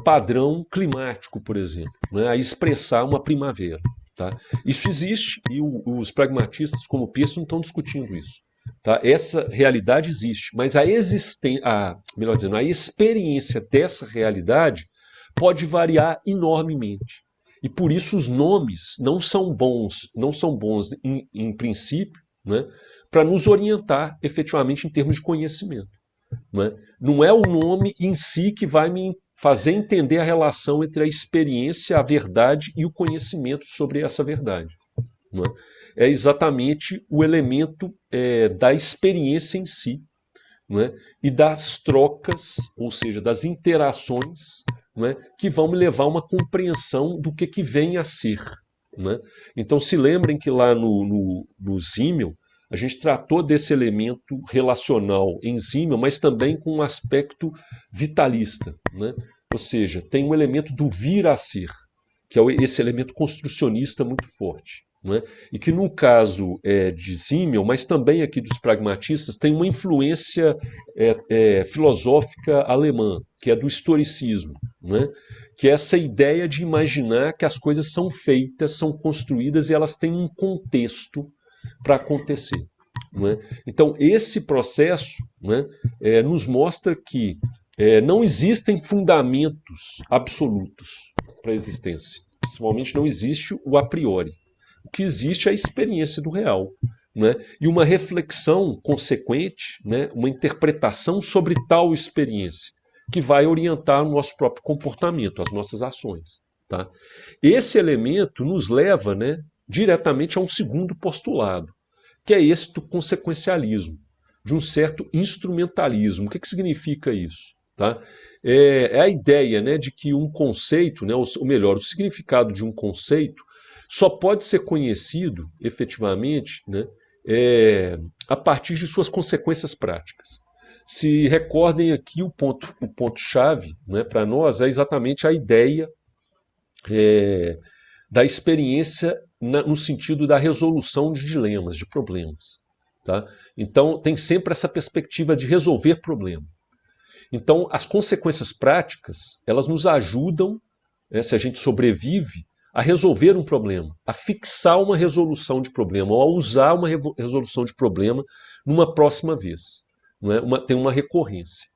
padrão climático, por exemplo, né, a expressar uma primavera. Tá? Isso existe e os pragmatistas, como Peirce, não estão discutindo isso. Tá? Essa realidade existe, mas melhor dizendo, a experiência dessa realidade pode variar enormemente. E por isso os nomes não são bons em princípio, né, para nos orientar efetivamente em termos de conhecimento. Né? Não é o nome em si que vai me fazer entender a relação entre a experiência, a verdade e o conhecimento sobre essa verdade. Né? É exatamente o elemento da experiência em si, né? E das trocas, ou seja, das interações, né? Que vão me levar a uma compreensão do que vem a ser. Né? Então se lembrem que lá no Simmel, a gente tratou desse elemento relacional em Simmel, mas também com um aspecto vitalista. Né? Ou seja, tem um elemento do vir a ser, que é esse elemento construcionista muito forte. Né? E que no caso de Simmel, mas também aqui dos pragmatistas, tem uma influência filosófica alemã, que é do historicismo, né? Que é essa ideia de imaginar que as coisas são feitas, são construídas e elas têm um contexto para acontecer. Né? Então esse processo, né, nos mostra que não existem fundamentos absolutos para a existência. Principalmente não existe o a priori. O que existe é a experiência do real. Né? E uma reflexão consequente, né? Uma interpretação sobre tal experiência, que vai orientar o nosso próprio comportamento, as nossas ações. Tá? Esse elemento nos leva, né, diretamente a um segundo postulado, que é esse do consequencialismo, de um certo instrumentalismo. O que significa isso? Tá? É a ideia, né, de que um conceito, né, ou melhor, o significado de um conceito só pode ser conhecido, efetivamente, né, a partir de suas consequências práticas. Se recordem aqui o ponto-chave, né, para nós é exatamente a ideia da experiência no sentido da resolução de dilemas, de problemas. Tá? Então tem sempre essa perspectiva de resolver problema. Então as consequências práticas, elas nos ajudam, se a gente sobrevive, a resolver um problema, a fixar uma resolução de problema, ou a usar uma resolução de problema numa próxima vez. Não é? Tem uma recorrência.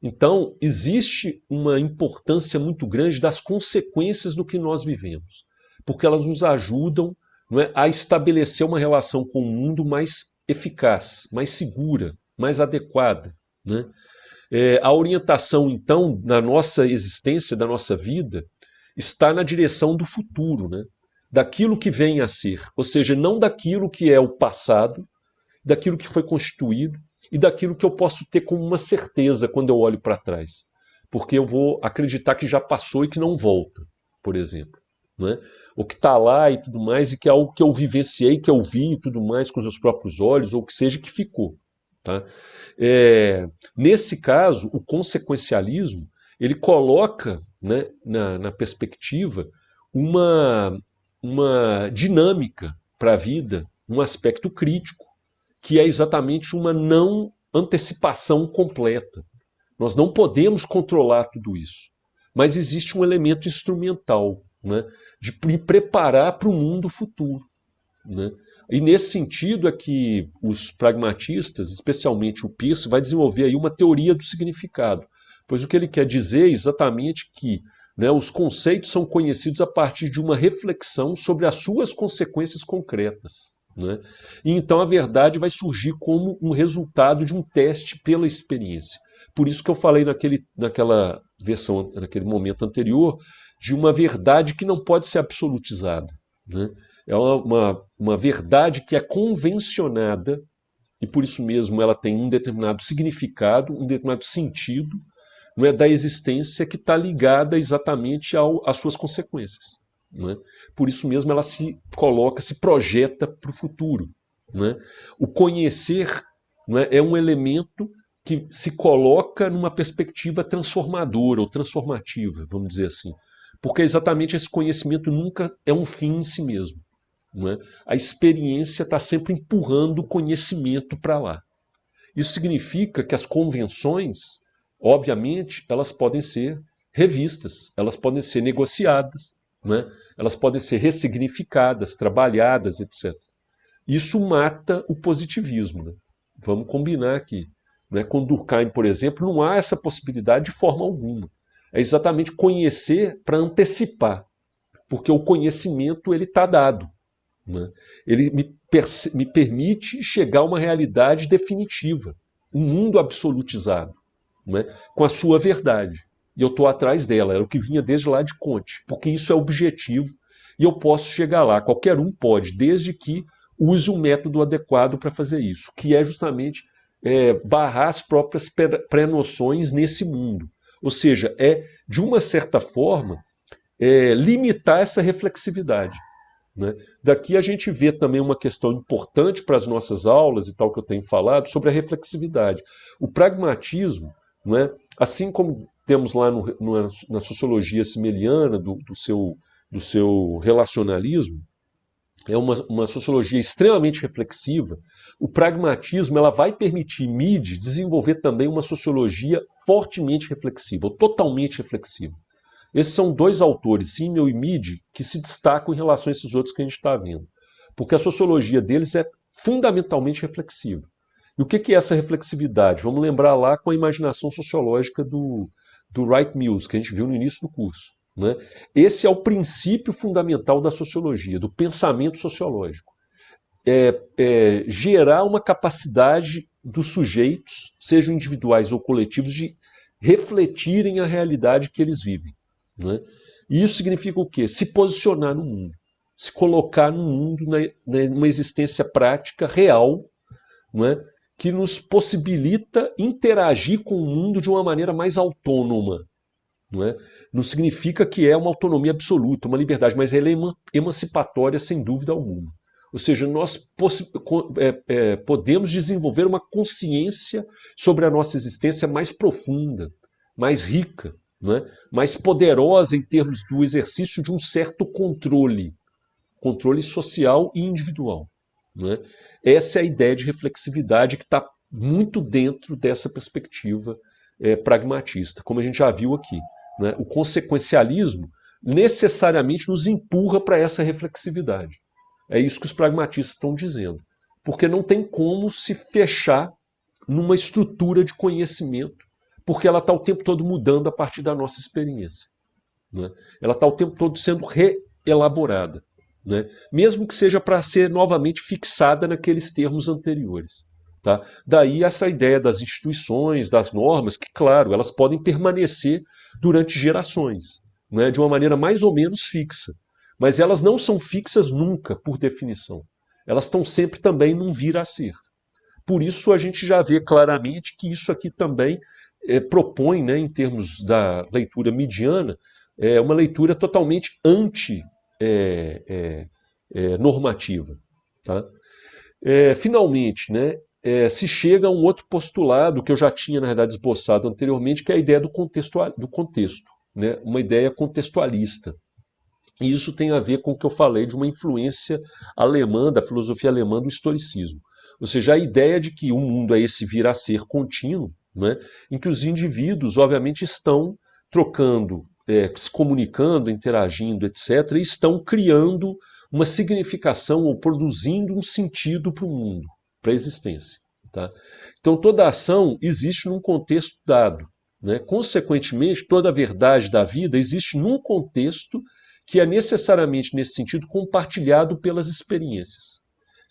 Então, existe uma importância muito grande das consequências do que nós vivemos, porque elas nos ajudam, não é, a estabelecer uma relação com o mundo mais eficaz, mais segura, mais adequada. Né? A orientação, então, da nossa existência, da nossa vida, está na direção do futuro, né? Daquilo que vem a ser, ou seja, não daquilo que é o passado, daquilo que foi constituído e daquilo que eu posso ter como uma certeza quando eu olho para trás, porque eu vou acreditar que já passou e que não volta, por exemplo, né? O que está lá e tudo mais, e que é algo que eu vivenciei, que eu vi e tudo mais com os meus próprios olhos, ou que seja que ficou. Tá? Nesse caso, o consequencialismo ele coloca, né, na perspectiva uma dinâmica para a vida, um aspecto crítico, que é exatamente uma não antecipação completa. Nós não podemos controlar tudo isso, mas existe um elemento instrumental, né, de me preparar para o mundo futuro. Né? E nesse sentido é que os pragmatistas, especialmente o Peirce, vai desenvolver aí uma teoria do significado, pois o que ele quer dizer é exatamente que né? Os conceitos são conhecidos a partir de uma reflexão sobre as suas consequências concretas, né? E então a verdade vai surgir como um resultado de um teste pela experiência. Por isso que eu falei naquela versão, naquele momento anterior, de uma verdade que não pode ser absolutizada, né? É uma verdade que é convencionada e por isso mesmo ela tem um determinado significado, um determinado sentido, não é, da existência que está ligada exatamente às suas consequências. Não é? Por isso mesmo ela se coloca, se projeta para o futuro. Não é? O conhecer, não é, é um elemento que se coloca numa perspectiva transformadora ou transformativa, vamos dizer assim. Porque exatamente esse conhecimento nunca é um fim em si mesmo. Não é? A experiência está sempre empurrando o conhecimento para lá. Isso significa que as convenções, obviamente, elas podem ser revistas, elas podem ser negociadas, não é? Elas podem ser ressignificadas, trabalhadas, etc. Isso mata o positivismo. Né? Vamos combinar aqui. Né? Com Durkheim, por exemplo, não há essa possibilidade de forma alguma. É exatamente conhecer para antecipar, porque o conhecimento ele está dado. Né? Ele me permite chegar a uma realidade definitiva, um mundo absolutizado, né? Com a sua verdade. E eu estou atrás dela, era o que vinha desde lá de Comte, porque isso é objetivo e eu posso chegar lá, qualquer um pode, desde que use um método adequado para fazer isso, que é justamente barrar as próprias pré-noções nesse mundo. Ou seja, é, de uma certa forma, limitar essa reflexividade. Né? Daqui a gente vê também uma questão importante para as nossas aulas e tal que eu tenho falado sobre a reflexividade. O pragmatismo, não é? Assim como temos lá na sociologia simeliana do seu relacionalismo, é uma sociologia extremamente reflexiva, o pragmatismo ela vai permitir Mead desenvolver também uma sociologia fortemente reflexiva, ou totalmente reflexiva. Esses são dois autores, Simmel e Mead, que se destacam em relação a esses outros que a gente está vendo. Porque a sociologia deles é fundamentalmente reflexiva. E o que é essa reflexividade? Vamos lembrar lá com a imaginação sociológica do Wright Mills, que a gente viu no início do curso. Né? Esse é o princípio fundamental da sociologia, do pensamento sociológico. Gerar uma capacidade dos sujeitos, sejam individuais ou coletivos, de refletirem a realidade que eles vivem. Né? E isso significa o quê? Se posicionar no mundo, se colocar no mundo, numa existência prática real, não é? Que nos possibilita interagir com o mundo de uma maneira mais autônoma. Não é? Não significa que é uma autonomia absoluta, uma liberdade, mas ela é emancipatória sem dúvida alguma. Ou seja, nós podemos desenvolver uma consciência sobre a nossa existência mais profunda, mais rica, não é? Mais poderosa em termos do exercício de um certo controle social e individual. Não é? Essa é a ideia de reflexividade que está muito dentro dessa perspectiva pragmatista, como a gente já viu aqui. Né? O consequencialismo necessariamente nos empurra para essa reflexividade. É isso que os pragmatistas estão dizendo. Porque não tem como se fechar numa estrutura de conhecimento, porque ela está o tempo todo mudando a partir da nossa experiência. Né? Ela está o tempo todo sendo reelaborada. Né? Mesmo que seja para ser novamente fixada naqueles termos anteriores. Tá? Daí essa ideia das instituições, das normas, que, claro, elas podem permanecer durante gerações, né? De uma maneira mais ou menos fixa. Mas elas não são fixas nunca, por definição. Elas estão sempre também num vir a ser. Por isso a gente já vê claramente que isso aqui também propõe, né, em termos da leitura mediana, uma leitura totalmente anti-normativa. Tá? Finalmente, né, se chega a um outro postulado que eu já tinha, na verdade, esboçado anteriormente, que é a ideia do contexto, né, uma ideia contextualista. E isso tem a ver com o que eu falei de uma influência alemã, da filosofia alemã do historicismo. Ou seja, a ideia de que o mundo é esse vir a ser contínuo, né, em que os indivíduos, obviamente, estão trocando, se comunicando, interagindo, etc., e estão criando uma significação ou produzindo um sentido para o mundo, para a existência. Tá? Então, toda ação existe num contexto dado. né? Consequentemente, toda a verdade da vida existe num contexto que é necessariamente, nesse sentido, compartilhado pelas experiências,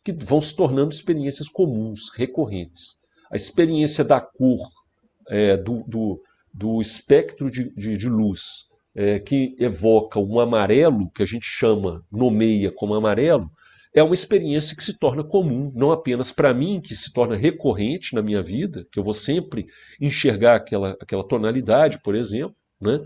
que vão se tornando experiências comuns, recorrentes. A experiência da cor, do espectro de luz, que evoca um amarelo, que a gente nomeia como amarelo, é uma experiência que se torna comum, não apenas para mim, que se torna recorrente na minha vida, que eu vou sempre enxergar aquela tonalidade, por exemplo, né?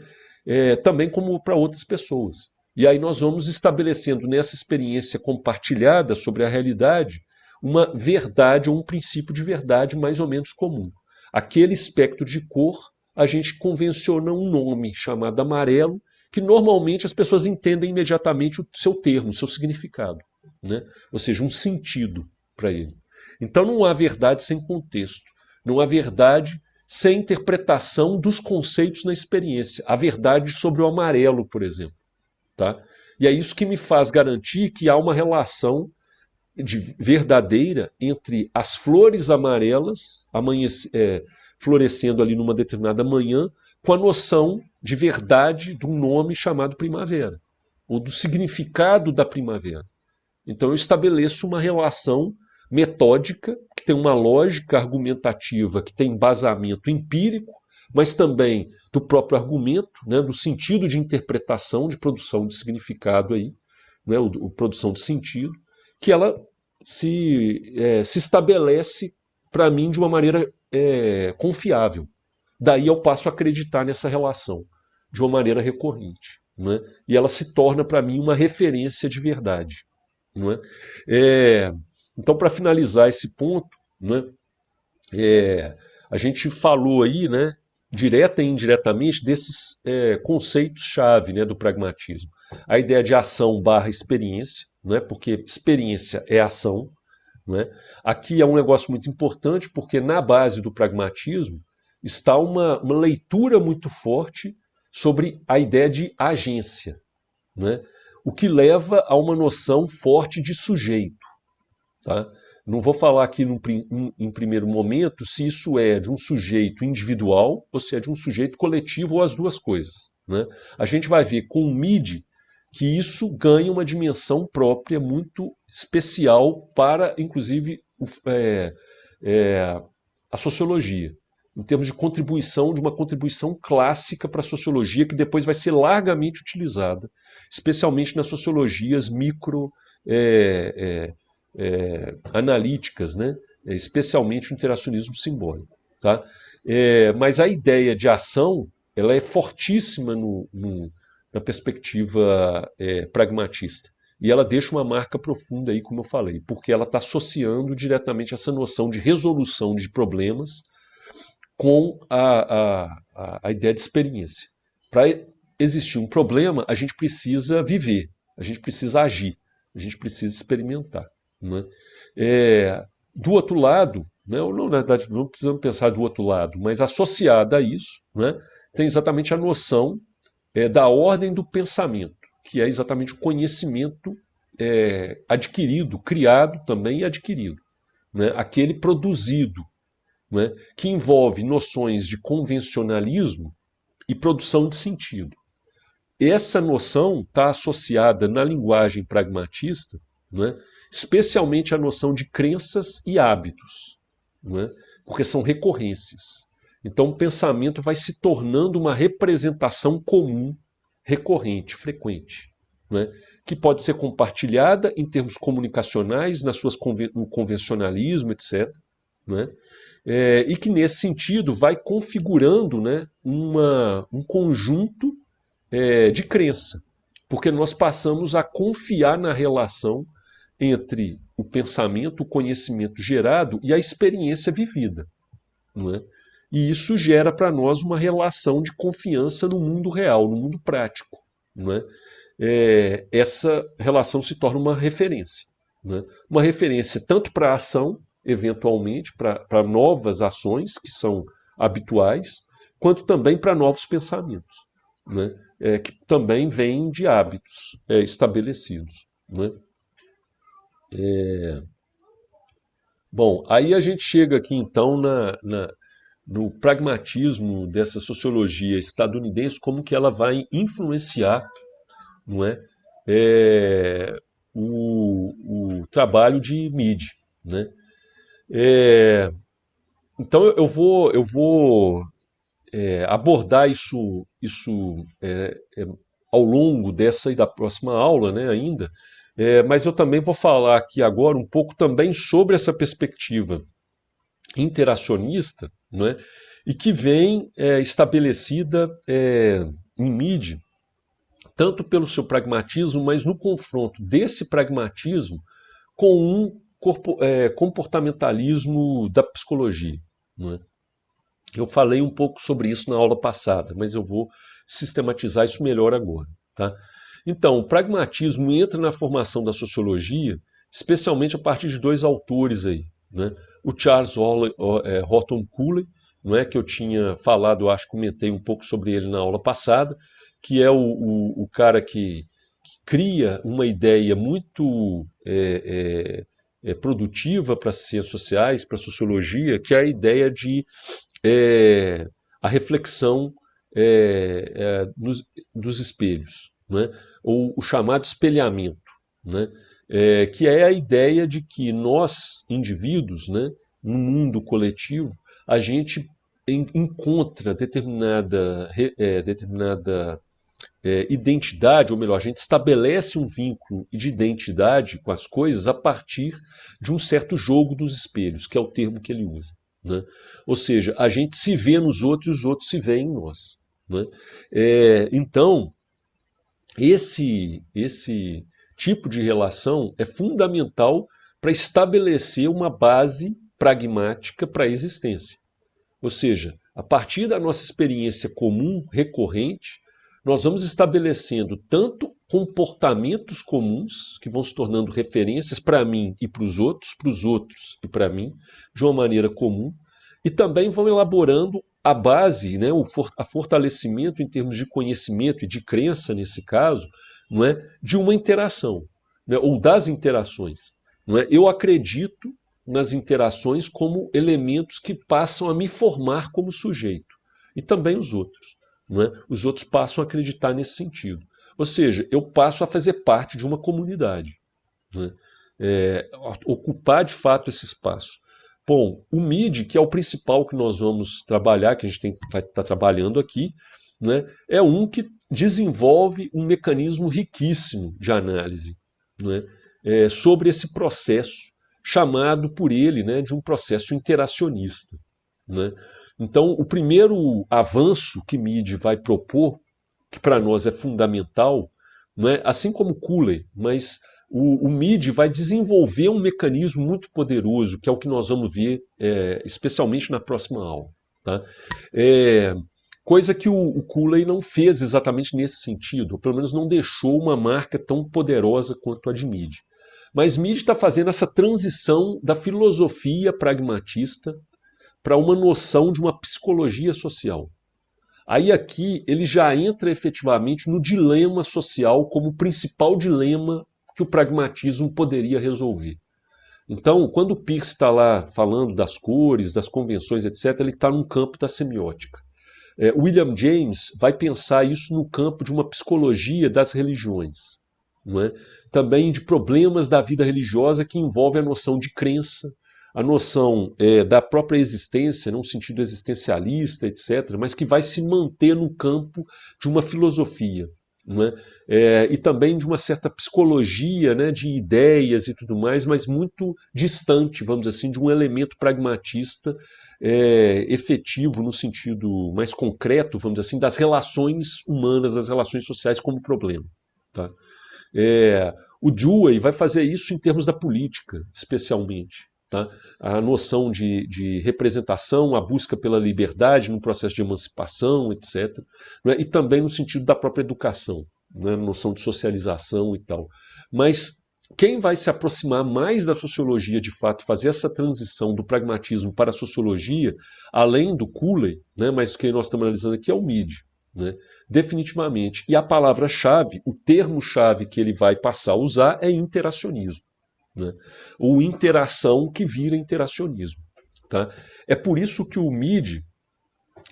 Também como para outras pessoas. E aí nós vamos estabelecendo nessa experiência compartilhada sobre a realidade uma verdade ou um princípio de verdade mais ou menos comum. Aquele espectro de cor, a gente convenciona um nome chamado amarelo, que normalmente as pessoas entendem imediatamente o seu termo, o seu significado, né? Ou seja, um sentido para ele. Então não há verdade sem contexto, não há verdade sem interpretação dos conceitos na experiência. A verdade sobre o amarelo, por exemplo. Tá? E é isso que me faz garantir que há uma relação verdadeira entre as flores amarelas florescendo ali numa determinada manhã com a noção de verdade de um nome chamado primavera, ou do significado da primavera. Então eu estabeleço uma relação metódica, que tem uma lógica argumentativa, que tem embasamento empírico, mas também do próprio argumento, né, do sentido de interpretação, de produção de significado aí, né, produção de sentido, que ela se estabelece para mim de uma maneira confiável. Daí eu passo a acreditar nessa relação de uma maneira recorrente, né? E ela se torna para mim uma referência de verdade. Não é? Então, para finalizar esse ponto, né, a gente falou aí, né, direta e indiretamente, desses conceitos-chave, né, do pragmatismo. A ideia de ação barra experiência, né, porque experiência é ação. Né? Aqui é um negócio muito importante, porque na base do pragmatismo está uma leitura muito forte sobre a ideia de agência, né? O que leva a uma noção forte de sujeito. Tá? Não vou falar aqui em primeiro momento se isso é de um sujeito individual ou se é de um sujeito coletivo ou as duas coisas. Né? A gente vai ver com o MID que isso ganha uma dimensão própria muito especial para, inclusive, a sociologia, em termos de uma contribuição clássica para a sociologia que depois vai ser largamente utilizada, especialmente nas sociologias analíticas, né? Especialmente o interacionismo simbólico. Tá? Mas a ideia de ação ela é fortíssima na perspectiva pragmatista. E ela deixa uma marca profunda aí, como eu falei, porque ela está associando diretamente essa noção de resolução de problemas com a ideia de experiência. Para existir um problema, a gente precisa viver, a gente precisa agir, a gente precisa experimentar. Né? Do outro lado, né, ou não, na verdade, não precisamos pensar do outro lado, mas associada a isso, né, tem exatamente a noção da ordem do pensamento, que é exatamente o conhecimento adquirido, criado também e adquirido. Né, aquele produzido, né, que envolve noções de convencionalismo e produção de sentido. Essa noção está associada na linguagem pragmatista, né, especialmente à noção de crenças e hábitos, né, porque são recorrências. Então o pensamento vai se tornando uma representação comum, recorrente, frequente, né, que pode ser compartilhada em termos comunicacionais, no convencionalismo, etc. Né, e que nesse sentido vai configurando, né, um conjunto de crença, porque nós passamos a confiar na relação entre o pensamento, o conhecimento gerado e a experiência vivida. Não é? E isso gera para nós uma relação de confiança no mundo real, no mundo prático. Não é? Essa relação se torna uma referência. Né? Uma referência tanto para a ação, eventualmente, para novas ações que são habituais, quanto também para novos pensamentos. Né? Que também vêm de hábitos estabelecidos. Né? Bom, aí a gente chega aqui então no pragmatismo dessa sociologia estadunidense, como que ela vai influenciar, não é, o trabalho de Mead, né? É, então eu vou abordar isso ao longo dessa e da próxima aula, né, ainda, mas eu também vou falar aqui agora um pouco também sobre essa perspectiva interacionista, né, e que vem estabelecida em Mead, tanto pelo seu pragmatismo, mas no confronto desse pragmatismo com um comportamentalismo da psicologia, né? Eu falei um pouco sobre isso na aula passada, mas eu vou sistematizar isso melhor agora, tá? Então, o pragmatismo entra na formação da sociologia, especialmente a partir de dois autores aí, né? O Charles Horton Cooley, não é, que eu tinha falado, eu acho que comentei um pouco sobre ele na aula passada, que é o cara que cria uma ideia muito produtiva para as ciências sociais, para a sociologia, que é a ideia de é, a reflexão dos espelhos, né? Ou o chamado espelhamento, né? Que é a ideia de que nós, indivíduos, né, no mundo coletivo, a gente encontra determinada identidade, ou melhor, a gente estabelece um vínculo de identidade com as coisas a partir de um certo jogo dos espelhos, que é o termo que ele usa, né? Ou seja, a gente se vê nos outros e os outros se veem em nós, né? Então, esse tipo de relação é fundamental para estabelecer uma base pragmática para a existência. Ou seja, a partir da nossa experiência comum, recorrente, nós vamos estabelecendo tanto comportamentos comuns, que vão se tornando referências para mim e para os outros e para mim, de uma maneira comum, e também vão elaborando a base, né, o fortalecimento em termos de conhecimento e de crença, nesse caso, não é, de uma interação, né, ou das interações. Não é? Eu acredito nas interações como elementos que passam a me formar como sujeito. E também os outros, não é? Os outros passam a acreditar nesse sentido. Ou seja, eu passo a fazer parte de uma comunidade, não é? Ocupar de fato esse espaço. Bom, o MIDI, que é o principal que nós vamos trabalhar, que a gente vai estar trabalhando aqui, né, é um que desenvolve um mecanismo riquíssimo de análise, né, sobre esse processo, chamado por ele, né, de um processo interacionista, né? Então, o primeiro avanço que MIDI vai propor, que para nós é fundamental, não é? Assim como Cooley, mas o MIDI vai desenvolver um mecanismo muito poderoso, que é o que nós vamos ver especialmente na próxima aula, tá? Coisa que o Cooley não fez exatamente nesse sentido, ou pelo menos não deixou uma marca tão poderosa quanto a de MIDI. Mas Mead está fazendo essa transição da filosofia pragmatista para uma noção de uma psicologia social. Aí aqui ele já entra efetivamente no dilema social como principal dilema que o pragmatismo poderia resolver. Então, quando o Peirce está lá falando das cores, das convenções, etc., ele está num campo da semiótica. William James vai pensar isso no campo de uma psicologia das religiões, não é? Também de problemas da vida religiosa que envolve a noção de crença, a noção da própria existência, num sentido existencialista, etc., mas que vai se manter no campo de uma filosofia, não é? E também de uma certa psicologia, né, de ideias e tudo mais, mas muito distante, vamos dizer assim, de um elemento pragmatista efetivo no sentido mais concreto, vamos dizer assim, das relações humanas, das relações sociais como problema, tá? O Dewey vai fazer isso em termos da política, especialmente, tá? A noção de representação, a busca pela liberdade no processo de emancipação, etc., né? E também no sentido da própria educação, né? Noção de socialização e tal. Mas quem vai se aproximar mais da sociologia, de fato, fazer essa transição do pragmatismo para a sociologia, além do Cooley, né? Mas o que nós estamos analisando aqui é o Mead, né? Definitivamente. E a palavra-chave, o termo-chave que ele vai passar a usar é interacionismo, né? Ou interação que vira interacionismo, tá? É por isso que o Mead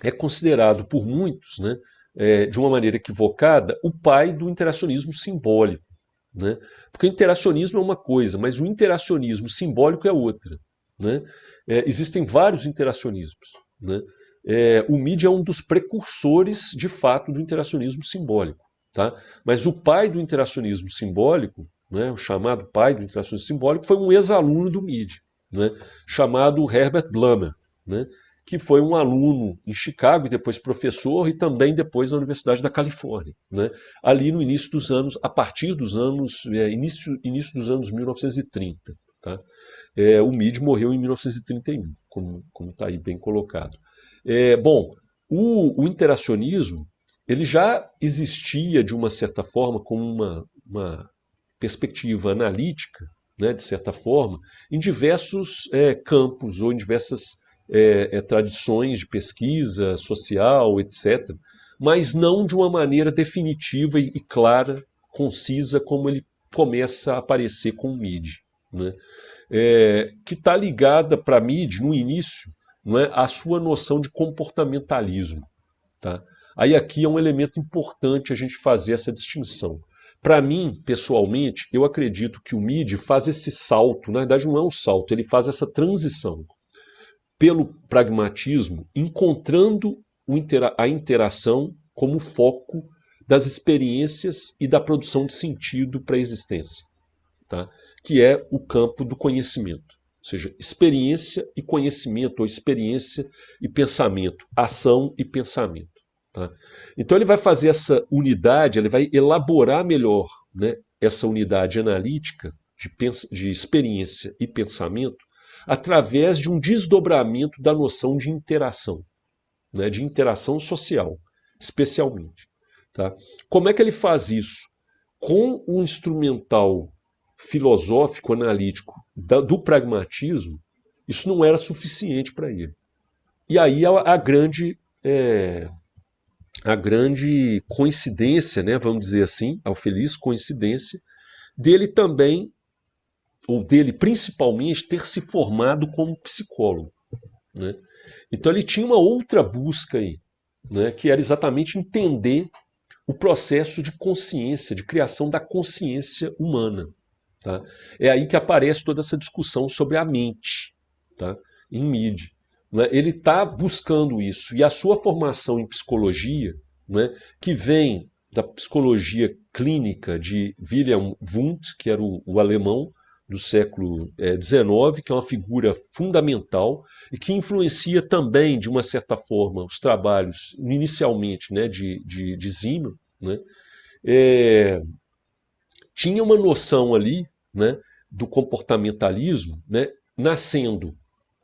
é considerado por muitos, né, de uma maneira equivocada, o pai do interacionismo simbólico. Né? Porque o interacionismo é uma coisa, mas o interacionismo simbólico é outra. Né? Existem vários interacionismos. Né? O Mead é um dos precursores, de fato, do interacionismo simbólico. Tá? Mas o pai do interacionismo simbólico, né, o chamado pai do interacionismo simbólico, foi um ex-aluno do Mead, né, chamado Herbert Blumer, né, que foi um aluno em Chicago e depois professor e também depois na Universidade da Califórnia, né, ali no início dos anos, a partir dos anos, início dos anos 1930. Tá? O Mead morreu em 1931, como está aí bem colocado. Bom, o interacionismo ele já existia de uma certa forma como uma perspectiva analítica, né, de certa forma, em diversos campos ou em diversas tradições de pesquisa social, etc., mas não de uma maneira definitiva e clara, concisa, como ele começa a aparecer com o Mead. Né? Que está ligada para Mead, no início, não é, à sua noção de comportamentalismo. Tá? Aí aqui é um elemento importante a gente fazer essa distinção. Para mim, pessoalmente, eu acredito que o Mead faz esse salto, na verdade não é um salto, ele faz essa transição pelo pragmatismo, encontrando a interação como foco das experiências e da produção de sentido para a existência, tá? Que é o campo do conhecimento. Ou seja, experiência e conhecimento, ou experiência e pensamento, ação e pensamento. Tá? Então ele vai fazer essa unidade, ele vai elaborar melhor, né, essa unidade analítica de experiência e pensamento através de um desdobramento da noção de interação, né, de interação social, especialmente. Tá? Como é que ele faz isso? Com um instrumental filosófico, analítico do pragmatismo, isso não era suficiente para ele. E aí a grande coincidência, né, vamos dizer assim, a feliz coincidência, dele também, ou dele principalmente, ter se formado como psicólogo. Né? Então ele tinha uma outra busca aí, né, que era exatamente entender o processo de consciência, de criação da consciência humana. Tá? É aí que aparece toda essa discussão sobre a mente, tá? Em Mead. Né? Ele está buscando isso. E a sua formação em psicologia, né, que vem da psicologia clínica de Wilhelm Wundt, que era o alemão do século XIX, que é uma figura fundamental e que influencia também, de uma certa forma, os trabalhos, inicialmente, né, de Zimmer, né, tinha uma noção ali, né, do comportamentalismo, né, nascendo,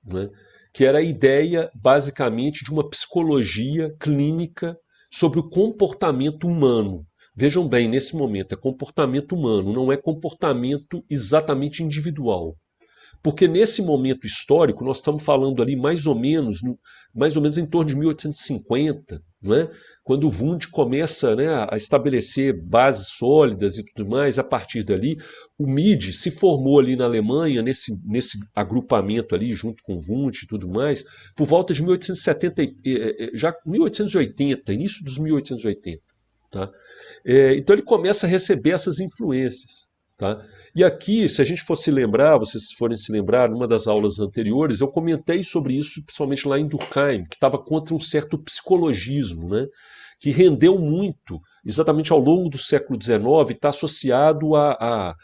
né, que era a ideia, basicamente, de uma psicologia clínica sobre o comportamento humano. Vejam bem, nesse momento, é comportamento humano, não é comportamento exatamente individual. Porque nesse momento histórico, nós estamos falando ali mais ou menos em torno de 1850, não é? Quando o Wundt começa, né, a estabelecer bases sólidas e tudo mais, a partir dali, o Mead se formou ali na Alemanha, nesse agrupamento ali, junto com o Wundt e tudo mais, por volta de 1870, já 1880, início dos 1880. Tá? Então ele começa a receber essas influências. Tá? E aqui, se a gente fosse lembrar, vocês forem se lembrar, numa das aulas anteriores, eu comentei sobre isso, principalmente lá em Durkheim, que estava contra um certo psicologismo, né? Que rendeu muito, exatamente ao longo do século XIX, está associado a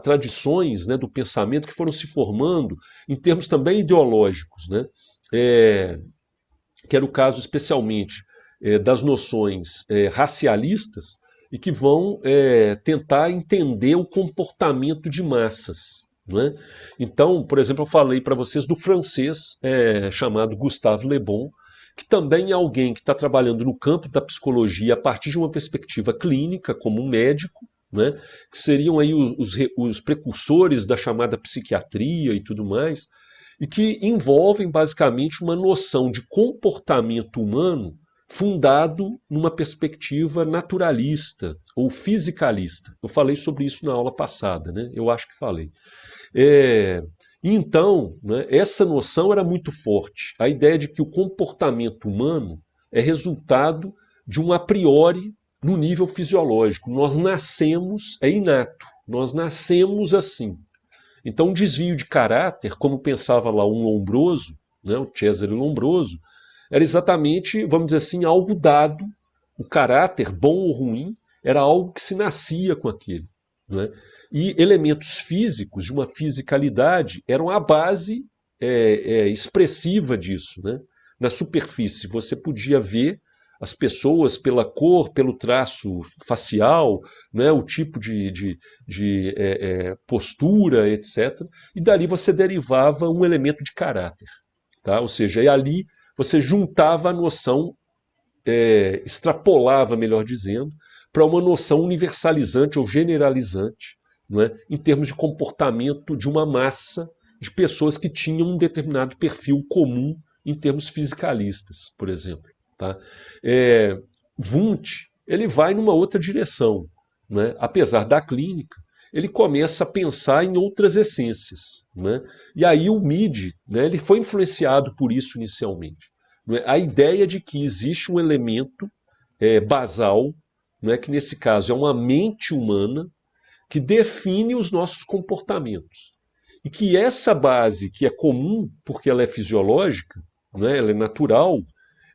tradições, né, do pensamento que foram se formando em termos também ideológicos, né? Que era o caso especialmente das noções racialistas, e que vão tentar entender o comportamento de massas. Né? Então, por exemplo, eu falei para vocês do francês chamado Gustave Le Bon, que também é alguém que está trabalhando no campo da psicologia a partir de uma perspectiva clínica, como um médico, né? Que seriam aí os precursores da chamada psiquiatria e tudo mais, e que envolvem basicamente uma noção de comportamento humano fundado numa perspectiva naturalista ou fisicalista. Eu falei sobre isso na aula passada, né? Eu acho que falei. E então, né, essa noção era muito forte. A ideia de que o comportamento humano é resultado de um a priori no nível fisiológico. Nós nascemos, é inato, nós nascemos assim. Então, um desvio de caráter, como pensava lá um Lombroso, né, o Cesare Lombroso, era exatamente, vamos dizer assim, algo dado. O caráter, bom ou ruim, era algo que se nascia com aquele. Né? E elementos físicos, de uma fisicalidade, eram a base expressiva disso. Né? Na superfície, você podia ver as pessoas pela cor, pelo traço facial, né, o tipo de postura, etc. E dali você derivava um elemento de caráter. Tá? Ou seja, e ali você juntava a noção, extrapolava, melhor dizendo, para uma noção universalizante ou generalizante, não é? Em termos de comportamento de uma massa de pessoas que tinham um determinado perfil comum em termos fisicalistas, por exemplo. Tá? Wundt ele vai numa outra direção. Né? Apesar da clínica, ele começa a pensar em outras essências. Né? E aí o Mead, né, ele foi influenciado por isso inicialmente. Né? A ideia de que existe um elemento basal, né, que nesse caso é uma mente humana, que define os nossos comportamentos. E que essa base, que é comum porque ela é fisiológica, né, ela é natural,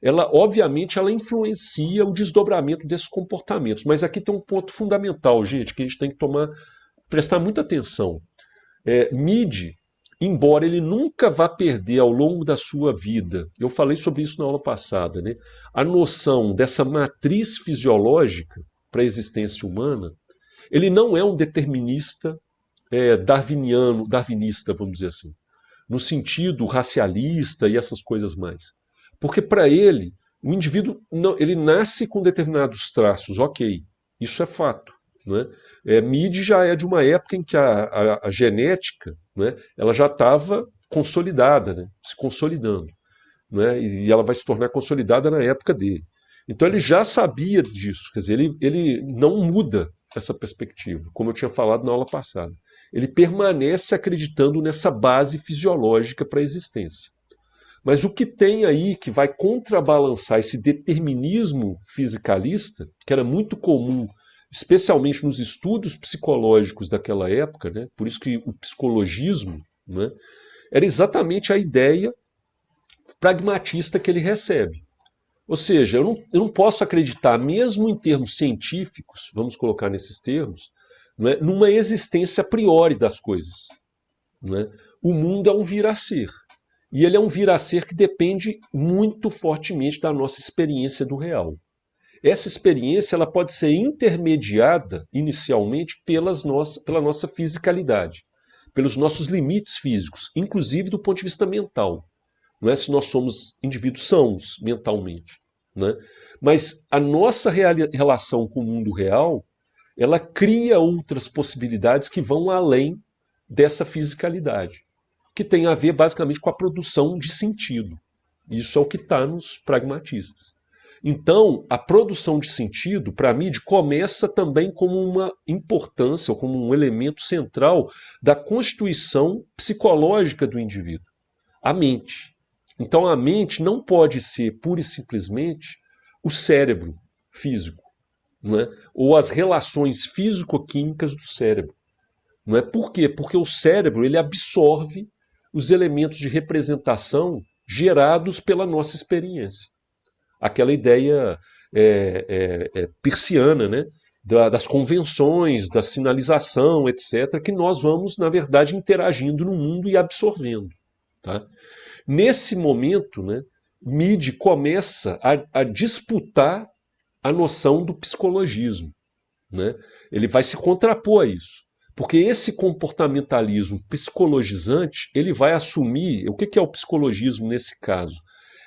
ela obviamente ela influencia o desdobramento desses comportamentos. Mas aqui tem um ponto fundamental, gente, que a gente tem que prestar muita atenção. Mead, embora ele nunca vá perder ao longo da sua vida, eu falei sobre isso na aula passada, né, a noção dessa matriz fisiológica para a existência humana, ele não é um determinista darwinista, vamos dizer assim, no sentido racialista e essas coisas mais. Porque para ele, o indivíduo não, ele nasce com determinados traços, ok, isso é fato. Né? Mead já é de uma época em que a genética, né, ela já estava consolidada, né, se consolidando. Né, e ela vai se tornar consolidada na época dele. Então ele já sabia disso, quer dizer, ele não muda essa perspectiva, como eu tinha falado na aula passada. Ele permanece acreditando nessa base fisiológica para a existência. Mas o que tem aí que vai contrabalançar esse determinismo fisicalista, que era muito comum, especialmente nos estudos psicológicos daquela época, né? Por isso que o psicologismo, né, era exatamente a ideia pragmatista que ele recebe. Ou seja, eu não posso acreditar, mesmo em termos científicos, vamos colocar nesses termos, não é, numa existência a priori das coisas. Não é? O mundo é um vir a ser. E ele é um vir a ser que depende muito fortemente da nossa experiência do real. Essa experiência ela pode ser intermediada inicialmente pela nossa fisicalidade, pelos nossos limites físicos, inclusive do ponto de vista mental. Não é se nós somos indivíduos sãos mentalmente. Né? Mas a nossa relação com o mundo real, ela cria outras possibilidades que vão além dessa fisicalidade, que tem a ver basicamente com a produção de sentido. Isso é o que está nos pragmatistas. Então, a produção de sentido, para mim, começa também como uma importância, ou como um elemento central da constituição psicológica do indivíduo, a mente. Então a mente não pode ser pura e simplesmente o cérebro físico, não é? Ou as relações físico-químicas do cérebro. Não é? Por quê? Porque o cérebro ele absorve os elementos de representação gerados pela nossa experiência. Aquela ideia persiana, né? Das convenções, da sinalização, etc., que nós vamos, na verdade, interagindo no mundo e absorvendo. Tá? Nesse momento, né, Mead começa a disputar a noção do psicologismo. Né? Ele vai se contrapor a isso. Porque esse comportamentalismo psicologizante, ele vai assumir, o que é o psicologismo nesse caso?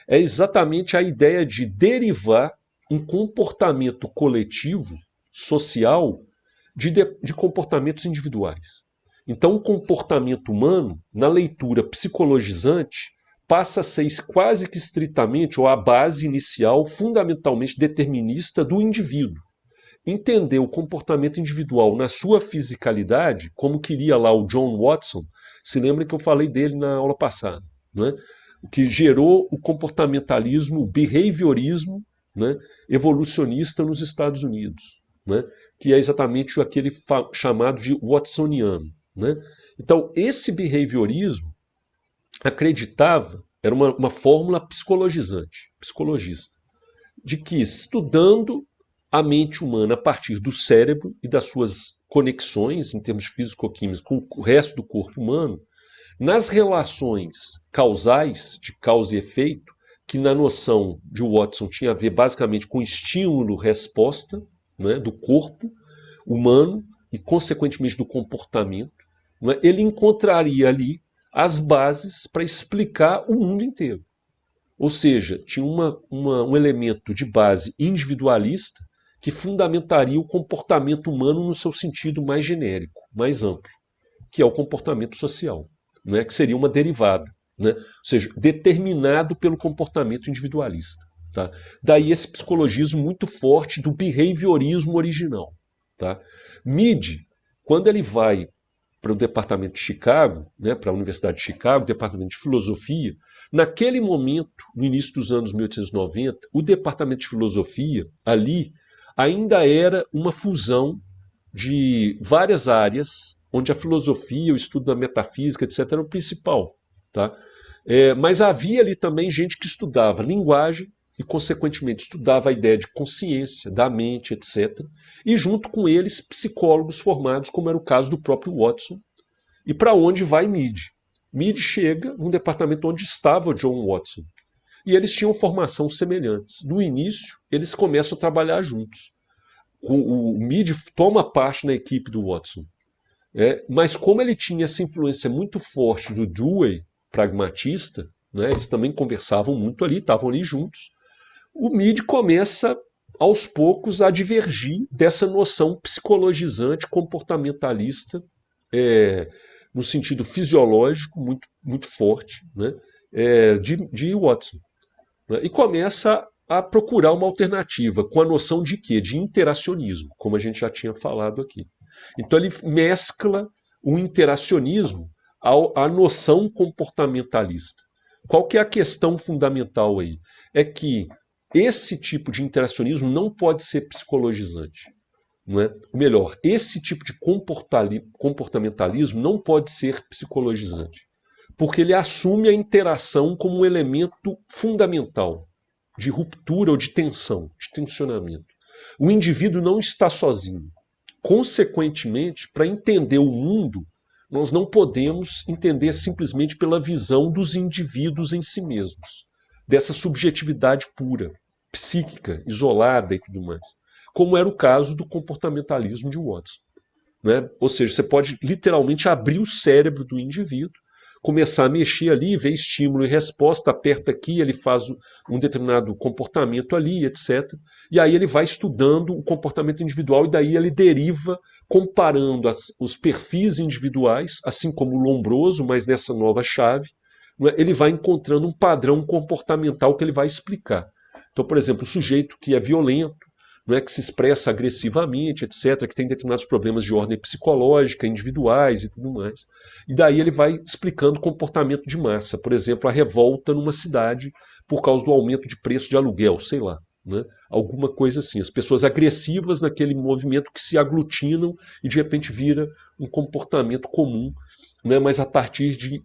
É exatamente a ideia de derivar um comportamento coletivo, social, de comportamentos individuais. Então o comportamento humano, na leitura psicologizante, passa a ser quase que estritamente, ou a base inicial, fundamentalmente determinista do indivíduo. Entender o comportamento individual na sua fisicalidade, como queria lá o John Watson, Se lembra que eu falei dele na aula passada, né? O que gerou o comportamentalismo, o behaviorismo, né, evolucionista nos Estados Unidos, né, que é exatamente aquele chamado de watsoniano. Né? Então, esse behaviorismo acreditava, era uma fórmula psicologizante, psicologista, de que estudando a mente humana a partir do cérebro e das suas conexões, em termos físico-químicos, com o resto do corpo humano, nas relações causais, de causa e efeito, que na noção de Watson tinha a ver basicamente com estímulo-resposta, né, do corpo humano e, consequentemente, do comportamento, né, ele encontraria ali as bases para explicar o mundo inteiro. Ou seja, tinha um elemento de base individualista que fundamentaria o comportamento humano no seu sentido mais genérico, mais amplo, que é o comportamento social, né, que seria uma derivada, né, ou seja, determinado pelo comportamento individualista. Tá? Daí esse psicologismo muito forte do behaviorismo original. Tá? Mead, quando ele vai para o departamento de Chicago, né, para a Universidade de Chicago, departamento de filosofia, naquele momento, no início dos anos 1890, o departamento de filosofia ali ainda era uma fusão de várias áreas, onde a filosofia, o estudo da metafísica, etc., era o principal. Tá? Mas havia ali também gente que estudava linguagem e, consequentemente, estudava a ideia de consciência, da mente, etc. E, junto com eles, psicólogos formados, como era o caso do próprio Watson. E para onde vai Mead? Mead chega num departamento onde estava John Watson. E eles tinham formação semelhantes. No início, eles começam a trabalhar juntos. O Mead toma parte na equipe do Watson. Mas como ele tinha essa influência muito forte do Dewey, pragmatista, né, eles também conversavam muito ali, estavam ali juntos, o Mead começa, aos poucos, a divergir dessa noção psicologizante, comportamentalista, no sentido fisiológico, muito, muito forte, né, de Watson. Né, e começa a procurar uma alternativa, com a noção de quê? De interacionismo, como a gente já tinha falado aqui. Então ele mescla o interacionismo à noção comportamentalista. Qual que é a questão fundamental aí? É que esse tipo de interacionismo não pode ser psicologizante. Não é? Ou melhor, esse tipo de comportamentalismo não pode ser psicologizante. Porque ele assume a interação como um elemento fundamental de ruptura ou de tensão, de tensionamento. O indivíduo não está sozinho. Consequentemente, para entender o mundo, nós não podemos entender simplesmente pela visão dos indivíduos em si mesmos, dessa subjetividade pura, psíquica, isolada e tudo mais, como era o caso do comportamentalismo de Watson. Né? Ou seja, você pode literalmente abrir o cérebro do indivíduo, começar a mexer ali, ver estímulo e resposta, aperta aqui, ele faz um determinado comportamento ali, etc. E aí ele vai estudando o comportamento individual e daí ele deriva, comparando os perfis individuais, assim como o Lombroso, mas nessa nova chave, ele vai encontrando um padrão comportamental que ele vai explicar. Então, por exemplo, o sujeito que é violento, que se expressa agressivamente, etc., que tem determinados problemas de ordem psicológica, individuais e tudo mais. E daí ele vai explicando comportamento de massa, por exemplo, a revolta numa cidade por causa do aumento de preço de aluguel, sei lá. Né? Alguma coisa assim. As pessoas agressivas naquele movimento que se aglutinam e de repente vira um comportamento comum, né? Mas a partir de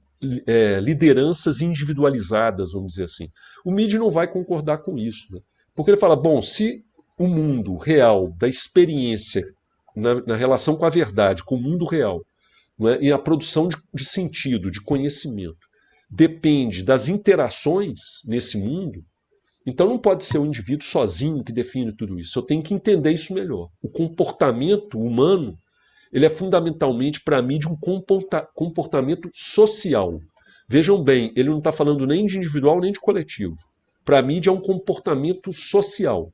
lideranças individualizadas, vamos dizer assim. O Mead não vai concordar com isso, né? Porque ele fala, bom, se o mundo real, da experiência, na relação com a verdade, com o mundo real, e a produção de sentido, de conhecimento, depende das interações nesse mundo, então não pode ser o indivíduo sozinho que define tudo isso. Eu tenho que entender isso melhor. O comportamento humano, ele é fundamentalmente, para mim, de um comportamento social. Vejam bem, ele não está falando nem de individual nem de coletivo. Para mim, é um comportamento social.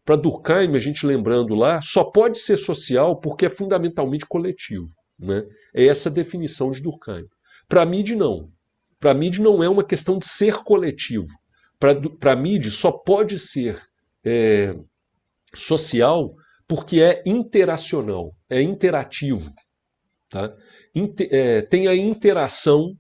Para Durkheim, a gente lembrando lá, só pode ser social porque é fundamentalmente coletivo. Né? É essa a definição de Durkheim. Para Mead, não. Para Mead não é uma questão de ser coletivo. Para Mead só pode ser social porque é interacional, é interativo. tá? Tem a interação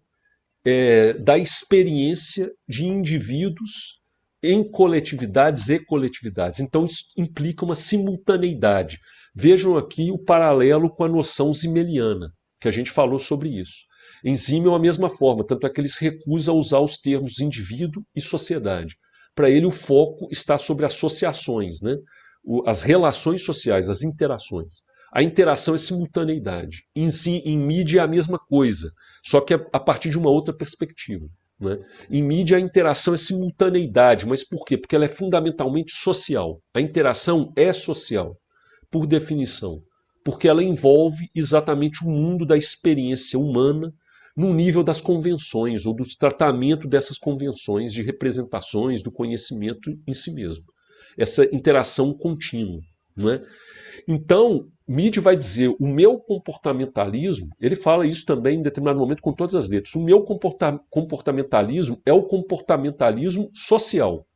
da experiência de indivíduos em coletividades e coletividades. Então, isso implica uma simultaneidade. Vejam aqui o paralelo com a noção zimeliana, que a gente falou sobre isso. Em Zimmel, a mesma forma, tanto é que ele se recusa a usar os termos indivíduo e sociedade. Para ele, o foco está sobre associações, né? As relações sociais, as interações. A interação é simultaneidade. Em mídia é a mesma coisa, só que a partir de uma outra perspectiva. Né? Em mídia a interação é simultaneidade, mas por quê? Porque ela é fundamentalmente social. A interação é social, por definição, porque ela envolve exatamente o mundo da experiência humana no nível das convenções ou do tratamento dessas convenções de representações do conhecimento em si mesmo. Essa interação contínua. Não é? Então, Mead vai dizer, o meu comportamentalismo, ele fala isso também em determinado momento com todas as letras, o meu comportamentalismo é o comportamentalismo social.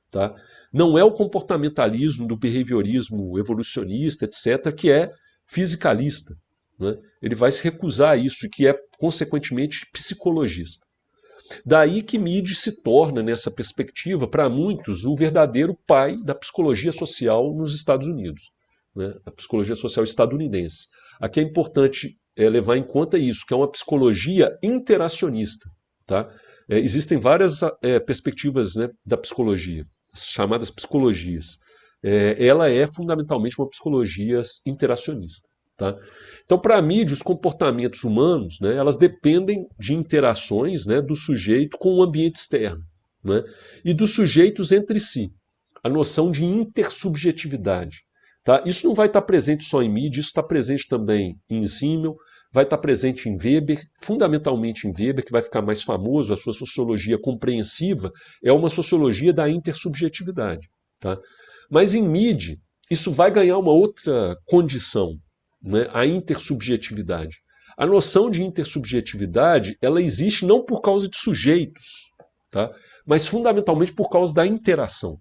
Tá? Não é o comportamentalismo do behaviorismo evolucionista, etc., que é fisicalista. Né? Ele vai se recusar a isso, que é, consequentemente, psicologista. Daí que Mead se torna, nessa perspectiva, para muitos, o verdadeiro pai da psicologia social nos Estados Unidos. Né? A psicologia social estadunidense. Aqui é importante levar em conta isso, que é uma psicologia interacionista. Tá? Existem várias perspectivas, né, da psicologia, chamadas psicologias. Ela é fundamentalmente uma psicologia interacionista. Tá? Então, para Mead, os comportamentos humanos, né, elas dependem de interações, né, do sujeito com o ambiente externo, né, e dos sujeitos entre si. A noção de intersubjetividade. Tá? Isso não vai estar presente só em Mead, isso está presente também em Simmel, vai estar presente em Weber, fundamentalmente em Weber, que vai ficar mais famoso, a sua sociologia compreensiva é uma sociologia da intersubjetividade. Tá? Mas em Mead, isso vai ganhar uma outra condição, né? A intersubjetividade. A noção de intersubjetividade, ela existe não por causa de sujeitos, tá? Mas fundamentalmente por causa da interação.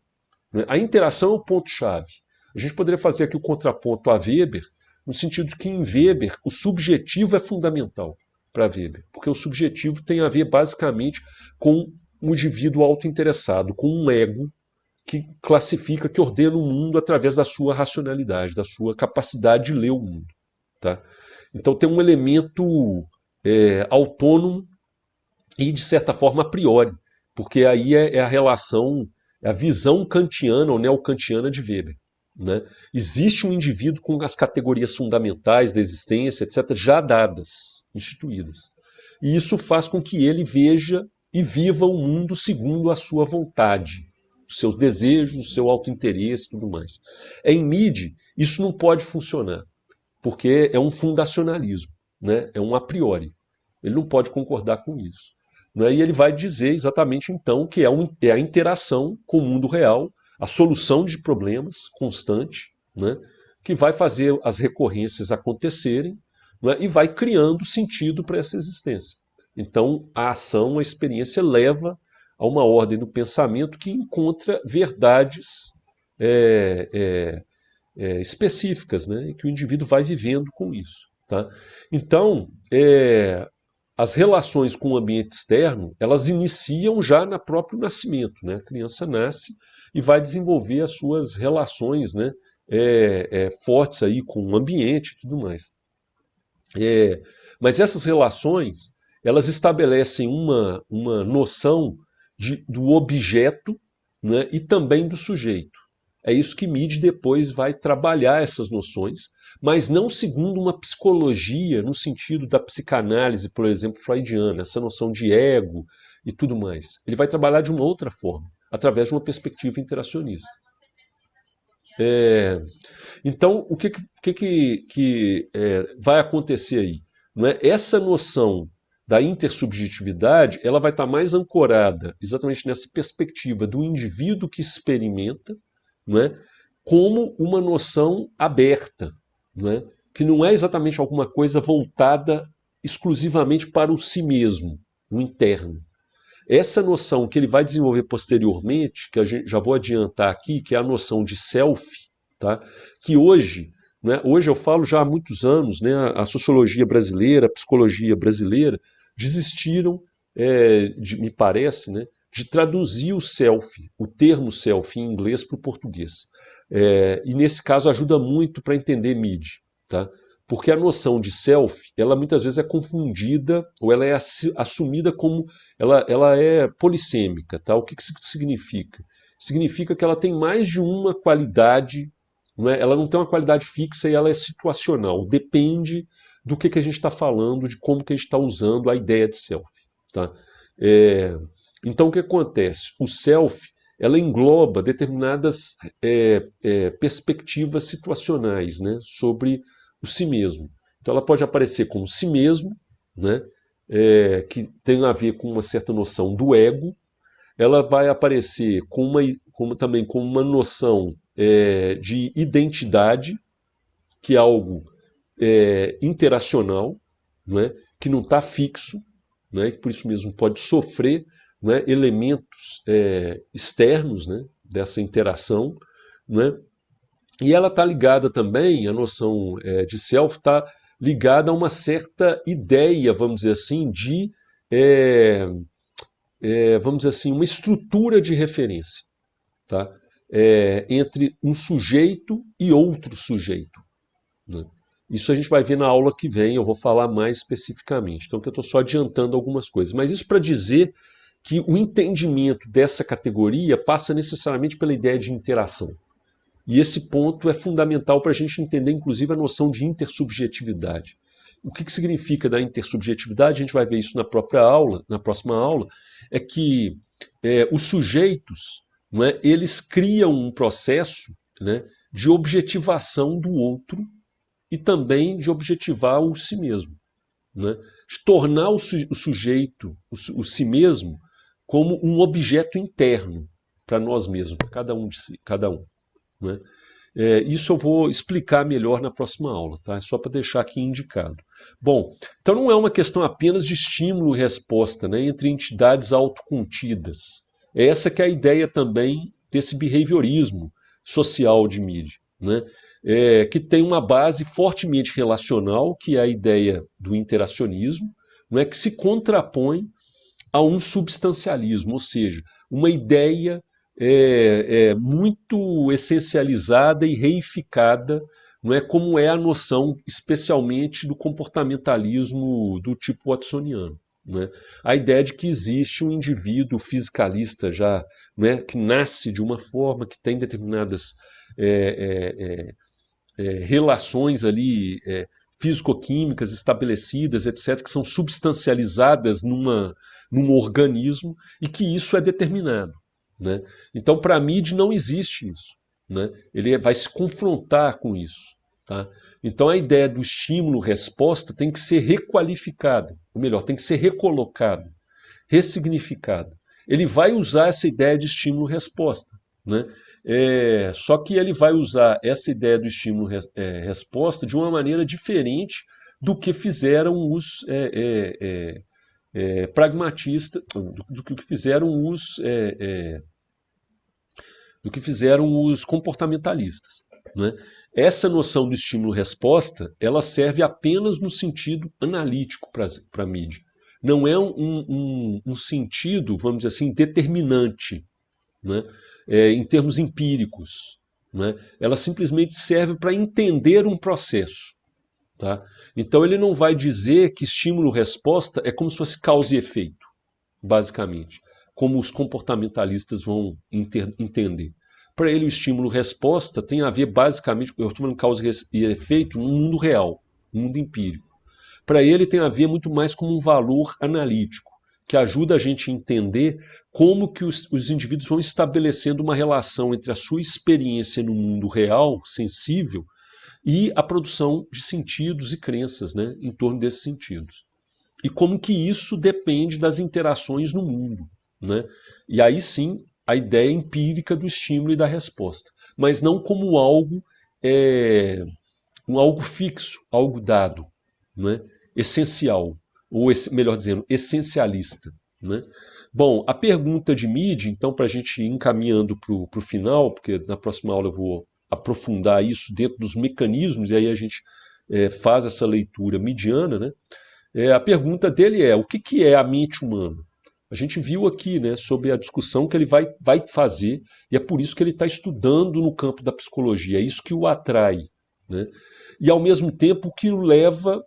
Né? A interação é o ponto-chave. A gente poderia fazer aqui o contraponto a Weber, no sentido de que em Weber o subjetivo é fundamental para Weber, porque o subjetivo tem a ver basicamente com um indivíduo autointeressado, com um ego que classifica, que ordena o mundo através da sua racionalidade, da sua capacidade de ler o mundo. Tá? Então tem um elemento autônomo e, de certa forma, a priori, porque aí é a relação, é a visão kantiana ou neocantiana de Weber. Né? Existe um indivíduo com as categorias fundamentais da existência, etc., já dadas, instituídas. E isso faz com que ele veja e viva o mundo segundo a sua vontade, os seus desejos, o seu autointeresse e tudo mais. Em Mead, isso não pode funcionar, porque é um fundacionalismo, né? É um a priori. Ele não pode concordar com isso. Né? E ele vai dizer exatamente então que é a interação com o mundo real, a solução de problemas constante, né? Que vai fazer as recorrências acontecerem, né? E vai criando sentido para essa existência. Então a ação, a experiência leva a uma ordem do pensamento que encontra verdades específicas, né, e que o indivíduo vai vivendo com isso. Tá? Então, as relações com o ambiente externo, elas iniciam já no próprio nascimento. Né? A criança nasce e vai desenvolver as suas relações, né, fortes aí com o ambiente e tudo mais. Mas essas relações, elas estabelecem uma noção do objeto, né, e também do sujeito. É isso que Mead depois vai trabalhar essas noções, mas não segundo uma psicologia no sentido da psicanálise, por exemplo, freudiana, essa noção de ego e tudo mais. Ele vai trabalhar de uma outra forma, através de uma perspectiva interacionista. Então, o que vai acontecer aí? Não é? Essa noção da intersubjetividade, ela vai estar mais ancorada exatamente nessa perspectiva do indivíduo que experimenta, não é? Como uma noção aberta, não é? Que não é exatamente alguma coisa voltada exclusivamente para o si mesmo, o interno. Essa noção que ele vai desenvolver posteriormente, que já vou adiantar aqui, que é a noção de self, tá? Que hoje né? Hoje eu falo já há muitos anos, né, a sociologia brasileira, a psicologia brasileira desistiram, me parece, né, de traduzir o self, o termo self em inglês para o português. E nesse caso ajuda muito para entender mid, tá? Porque a noção de self, ela muitas vezes é confundida ou ela é assumida como ela é polissêmica, tá? O que isso significa? Significa que ela tem mais de uma qualidade, não é? Ela não tem uma qualidade fixa e ela é situacional. Depende do que a gente está falando, de como que a gente está usando a ideia de self, tá? É, então o que acontece? O self, ela engloba determinadas perspectivas situacionais, né, sobre o si mesmo. Então ela pode aparecer como si mesmo, né, que tem a ver com uma certa noção do ego. Ela vai aparecer também com uma noção de identidade, que é algo interacional, não é? Que não está fixo, né? Que por isso mesmo pode sofrer, não é? Elementos externos, né? Dessa interação. Não é? E ela está ligada também, a noção de self está ligada a uma certa ideia, vamos dizer assim, vamos dizer assim, uma estrutura de referência, tá? Entre um sujeito e outro sujeito, né? Isso a gente vai ver na aula que vem, eu vou falar mais especificamente. Então, que eu estou só adiantando algumas coisas. Mas isso para dizer que o entendimento dessa categoria passa necessariamente pela ideia de interação. E esse ponto é fundamental para a gente entender, inclusive, a noção de intersubjetividade. O que significa da intersubjetividade? A gente vai ver isso na própria aula, na próxima aula, é que os sujeitos, não é, eles criam um processo, né, de objetivação do outro e também de objetivar o si mesmo, né? De tornar o sujeito, o si mesmo, como um objeto interno para nós mesmos, para cada um de si, cada um, né? Isso eu vou explicar melhor na próxima aula, tá? É só para deixar aqui indicado. Bom, então não é uma questão apenas de estímulo e resposta, né, entre entidades autocontidas. Essa que é a ideia também desse behaviorismo social de mídia, né? Que tem uma base fortemente relacional, que é a ideia do interacionismo, não é, que se contrapõe a um substancialismo, ou seja, uma ideia muito essencializada e reificada, não é, como é a noção, especialmente do comportamentalismo do tipo watsoniano. Né? A ideia de que existe um indivíduo fisicalista já, né, que nasce de uma forma, que tem determinadas relações ali físico-químicas estabelecidas, etc., que são substancializadas num organismo e que isso é determinado. Né? Então, para a Mead não existe isso. Né? Ele vai se confrontar com isso. Tá? Então, a ideia do estímulo-resposta tem que ser requalificada, ou melhor, tem que ser recolocada, ressignificada. Ele vai usar essa ideia de estímulo-resposta, né? Só que ele vai usar essa ideia do estímulo-resposta de uma maneira diferente do que fizeram os pragmatistas, do que fizeram os comportamentalistas. Né? Essa noção do estímulo-resposta, ela serve apenas no sentido analítico para a mídia. Não é um sentido, vamos dizer assim, determinante, né? Em termos empíricos. Né? Ela simplesmente serve para entender um processo. Tá? Então ele não vai dizer que estímulo-resposta é como se fosse causa e efeito, basicamente, como os comportamentalistas vão entender. Para ele, o estímulo-resposta tem a ver basicamente, eu estou falando causa e efeito no mundo real, no mundo empírico. Para ele tem a ver muito mais com um valor analítico, que ajuda a gente a entender como que os indivíduos vão estabelecendo uma relação entre a sua experiência no mundo real, sensível, e a produção de sentidos e crenças, né, em torno desses sentidos. E como que isso depende das interações no mundo. Né? E aí sim, a ideia empírica do estímulo e da resposta. Mas não como algo, algo fixo, algo dado, né? Essencial, ou melhor dizendo, essencialista. Né? Bom, a pergunta de Mead, então, para a gente ir encaminhando para o final, porque na próxima aula eu vou aprofundar isso dentro dos mecanismos, e aí a gente faz essa leitura midiana, né? A pergunta dele é: o que é a mente humana? A gente viu aqui, né, sobre a discussão que ele vai fazer, e é por isso que ele está estudando no campo da psicologia, é isso que o atrai, né? E ao mesmo tempo o que o leva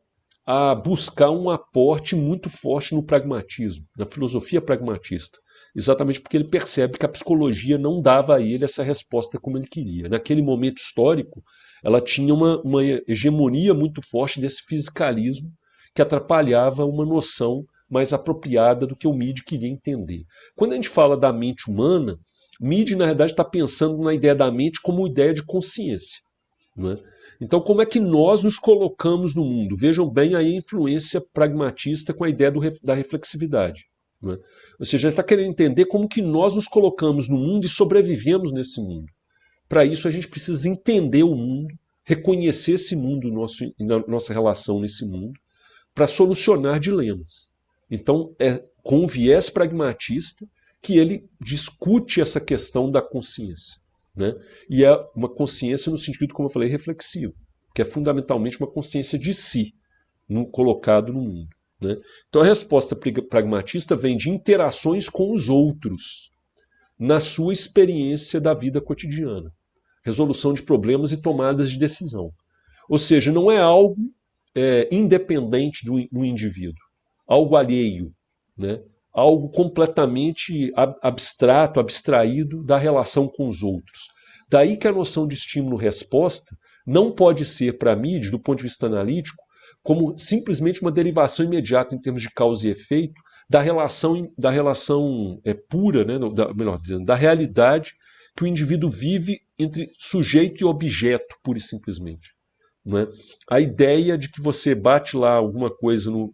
a buscar um aporte muito forte no pragmatismo, na filosofia pragmatista. Exatamente porque ele percebe que a psicologia não dava a ele essa resposta como ele queria. Naquele momento histórico, ela tinha uma hegemonia muito forte desse fisicalismo que atrapalhava uma noção mais apropriada do que o Mead queria entender. Quando a gente fala da mente humana, Mead, na verdade, está pensando na ideia da mente como ideia de consciência, não é? Então, como é que nós nos colocamos no mundo? Vejam bem aí a influência pragmatista com a ideia da reflexividade, não é? Ou seja, ele está querendo entender como que nós nos colocamos no mundo e sobrevivemos nesse mundo. Para isso, a gente precisa entender o mundo, reconhecer esse mundo, nossa relação nesse mundo, para solucionar dilemas. Então, é com um viés pragmatista que ele discute essa questão da consciência, né? E é uma consciência no sentido, como eu falei, reflexivo, que é fundamentalmente uma consciência de si, colocado no mundo, né? Então a resposta pragmatista vem de interações com os outros, na sua experiência da vida cotidiana, resolução de problemas e tomadas de decisão. Ou seja, não é algo independente do indivíduo, algo alheio, né? Algo completamente abstrato, abstraído da relação com os outros. Daí que a noção de estímulo-resposta não pode ser, para Mead, do ponto de vista analítico, como simplesmente uma derivação imediata em termos de causa e efeito da relação pura, né? Melhor dizendo, da realidade que o indivíduo vive entre sujeito e objeto, pura e simplesmente. Não é? A ideia de que você bate lá alguma coisa no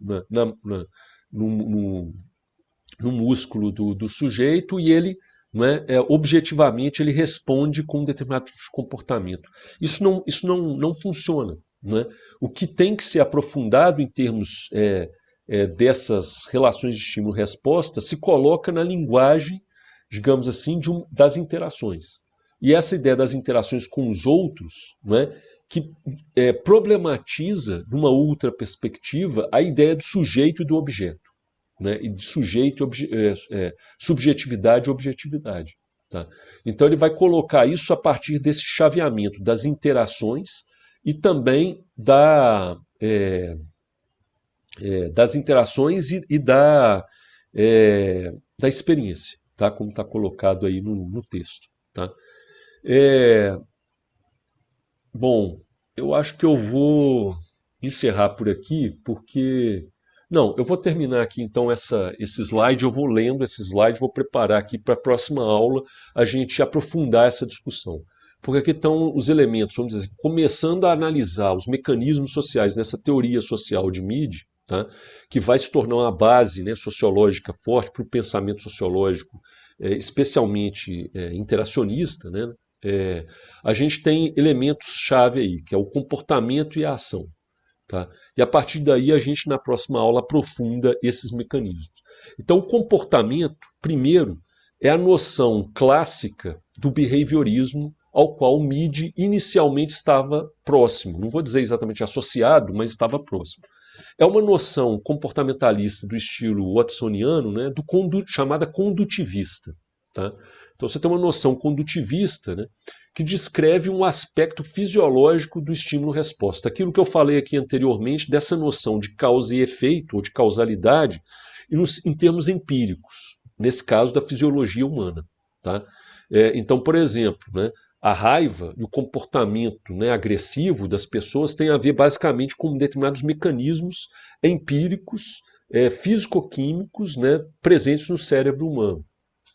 músculo do sujeito e ele, não é, objetivamente, ele responde com um determinado comportamento. Isso não funciona. Não é? O que tem que ser aprofundado em termos dessas relações de estímulo-resposta se coloca na linguagem, digamos assim, das interações. E essa ideia das interações com os outros, não é, que problematiza, numa outra perspectiva, a ideia do sujeito e do objeto, né, e de sujeito, subjetividade e objetividade. Tá? Então ele vai colocar isso a partir desse chaveamento das interações e também das interações e da experiência, tá? Como está colocado aí no texto. Tá? Bom, eu acho que eu vou encerrar por aqui, porque... Não, eu vou terminar aqui então esse slide, eu vou lendo esse slide, vou preparar aqui para a próxima aula a gente aprofundar essa discussão. Porque aqui estão os elementos, vamos dizer assim, começando a analisar os mecanismos sociais nessa teoria social de Mead, tá? Que vai se tornar uma base, né, sociológica forte para o pensamento sociológico, especialmente interacionista, né? A gente tem elementos-chave aí, que é o comportamento e a ação. Tá? E a partir daí a gente na próxima aula aprofunda esses mecanismos. Então o comportamento, primeiro, é a noção clássica do behaviorismo ao qual o Mead inicialmente estava próximo. Não vou dizer exatamente associado, mas estava próximo. É uma noção comportamentalista do estilo watsoniano, né, chamada condutivista. Tá? Então você tem uma noção condutivista, né, que descreve um aspecto fisiológico do estímulo-resposta. Aquilo que eu falei aqui anteriormente, dessa noção de causa e efeito, ou de causalidade, em termos empíricos, nesse caso da fisiologia humana. Tá? Então, por exemplo, né, a raiva e o comportamento, né, agressivo das pessoas tem a ver basicamente com determinados mecanismos empíricos, físico-químicos, né, presentes no cérebro humano,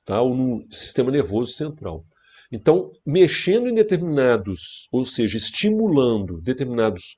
tá, ou no sistema nervoso central. Então, mexendo em determinados, ou seja, estimulando determinados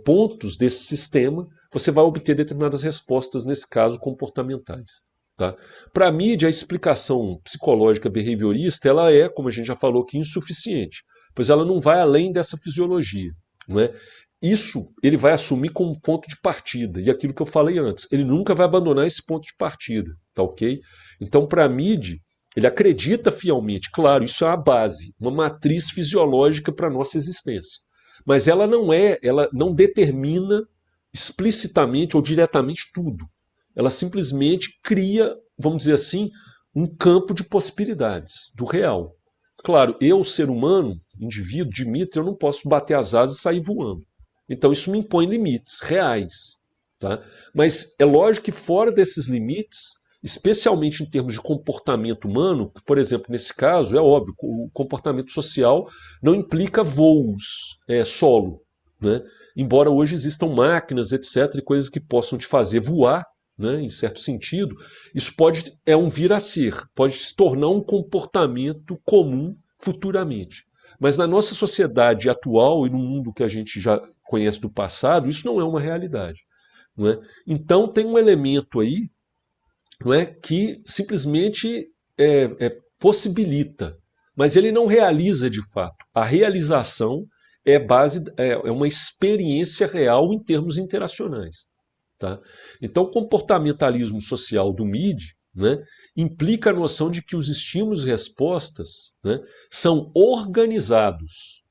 pontos desse sistema, você vai obter determinadas respostas, nesse caso, comportamentais. Tá? Para a mídia, a explicação psicológica behaviorista ela é, como a gente já falou aqui, insuficiente, pois ela não vai além dessa fisiologia. Não é? Isso ele vai assumir como ponto de partida, e aquilo que eu falei antes, ele nunca vai abandonar esse ponto de partida, tá ok? Então, para a mídia, Ele acredita fielmente, claro, isso é a base, uma matriz fisiológica para a nossa existência. Mas ela não determina explicitamente ou diretamente tudo. Ela simplesmente cria, vamos dizer assim, um campo de possibilidades do real. Claro, eu, ser humano, indivíduo, Dimitri, eu não posso bater as asas e sair voando. Então isso me impõe limites reais. Tá? Mas é lógico que fora desses limites, especialmente em termos de comportamento humano, por exemplo, nesse caso, é óbvio, o comportamento social não implica voos solo, né? Embora hoje existam máquinas, etc., e coisas que possam te fazer voar, né, em certo sentido, isso é um vir a ser, pode se tornar um comportamento comum futuramente. Mas na nossa sociedade atual e no mundo que a gente já conhece do passado, isso não é uma realidade. Não é? Então tem um elemento aí, não é, que simplesmente possibilita, mas ele não realiza de fato. A realização é uma experiência real em termos interacionais. Tá? Então, o comportamentalismo social do MID, né, implica a noção de que os estímulos e respostas, né, são organizados